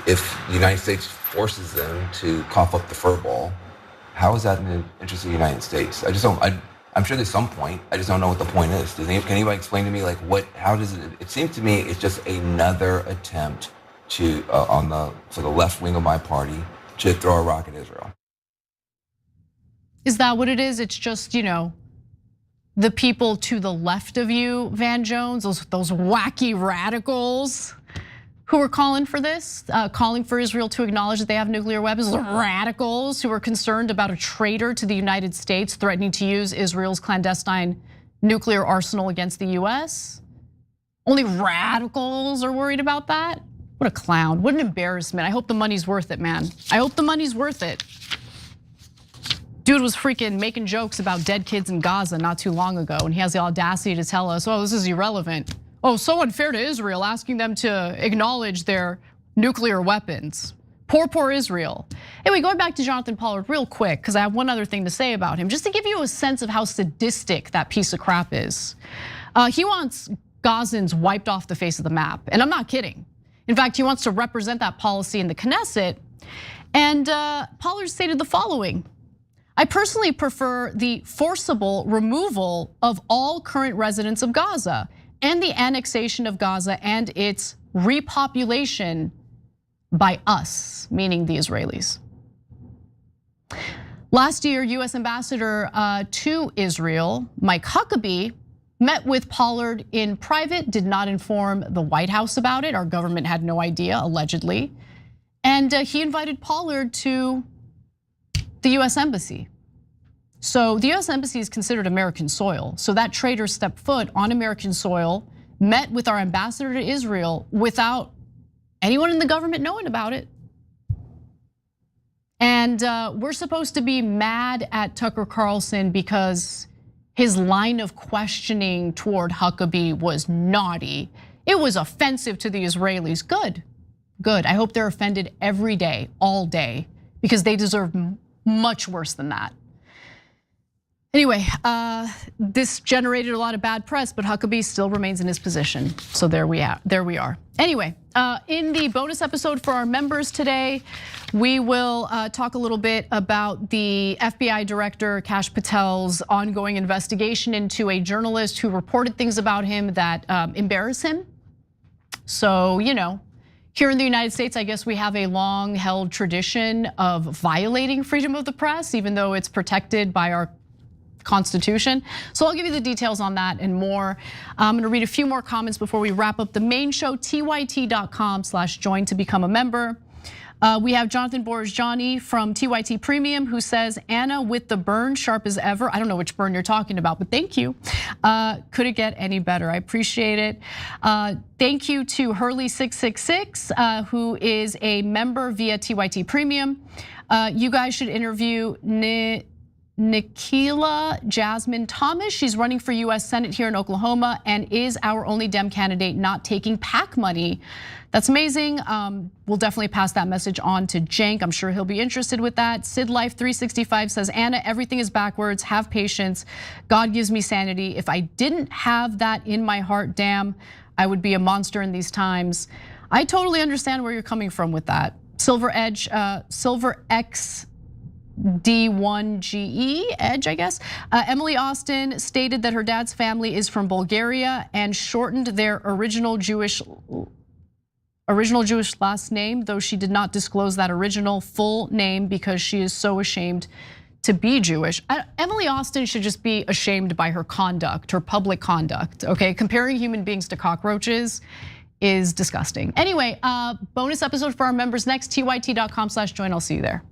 If the United States forces them to cough up the fur ball, how is that in the interest of the United States? I just don't. I'm sure there's some point. I just don't know what the point is. Can anybody explain to me how does it? It seems to me it's just another attempt to for the left wing of my party to throw a rock at Israel. Is that what it is? It's just the people to the left of you, Van Jones, those wacky radicals who are calling for this, calling for Israel to acknowledge that they have nuclear weapons, radicals who are concerned about a traitor to the United States threatening to use Israel's clandestine nuclear arsenal against the US. Only radicals are worried about that? What a clown, what an embarrassment. I hope the money's worth it, man. I hope the money's worth it. Dude was freaking making jokes about dead kids in Gaza not too long ago, and he has the audacity to tell us, oh, this is irrelevant. Oh, so unfair to Israel, asking them to acknowledge their nuclear weapons. Poor Israel. Anyway, going back to Jonathan Pollard real quick, because I have one other thing to say about him, just to give you a sense of how sadistic that piece of crap is. He wants Gazans wiped off the face of the map, and I'm not kidding. In fact, he wants to represent that policy in the Knesset. And Pollard stated the following: I personally prefer the forcible removal of all current residents of Gaza and the annexation of Gaza and its repopulation by us, meaning the Israelis. Last year, US Ambassador to Israel, Mike Huckabee, met with Pollard in private, did not inform the White House about it. Our government had no idea, allegedly. And he invited Pollard to the US Embassy. So the US Embassy is considered American soil. So that traitor stepped foot on American soil, met with our ambassador to Israel without anyone in the government knowing about it. And we're supposed to be mad at Tucker Carlson because his line of questioning toward Huckabee was naughty. It was offensive to the Israelis. Good. I hope they're offended every day, all day, because they deserve much worse than that. Anyway, this generated a lot of bad press, but Huckabee still remains in his position. So there we are. Anyway, in the bonus episode for our members today, we will talk a little bit about the FBI director, Kash Patel's ongoing investigation into a journalist who reported things about him that embarrass him. So, here in the United States, I guess we have a long held tradition of violating freedom of the press, even though it's protected by our Constitution. So I'll give you the details on that and more. I'm gonna read a few more comments before we wrap up the main show, tyt.com/join to become a member. We have Jonathan Borges-Johnny from TYT Premium who says, Anna with the burn, sharp as ever. I don't know which burn you're talking about, but thank you. Could it get any better? I appreciate it. Thank you to Hurley666, who is a member via TYT Premium. You guys should interview Nikila Jasmine Thomas. She's running for US Senate here in Oklahoma and is our only Dem candidate not taking PAC money. That's amazing. We'll definitely pass that message on to Cenk. I'm sure he'll be interested with that. Sid Life 365 says, Anna, everything is backwards. Have patience. God gives me sanity. If I didn't have that in my heart, damn, I would be a monster in these times. I totally understand where you're coming from with that. Silver X D1GE, Edge, I guess. Emily Austin stated that her dad's family is from Bulgaria and shortened their original Jewish last name, though she did not disclose that original full name because she is so ashamed to be Jewish. Emily Austin should just be ashamed by her conduct, her public conduct, okay? Comparing human beings to cockroaches is disgusting. Anyway, bonus episode for our members next, tyt.com/join. I'll see you there.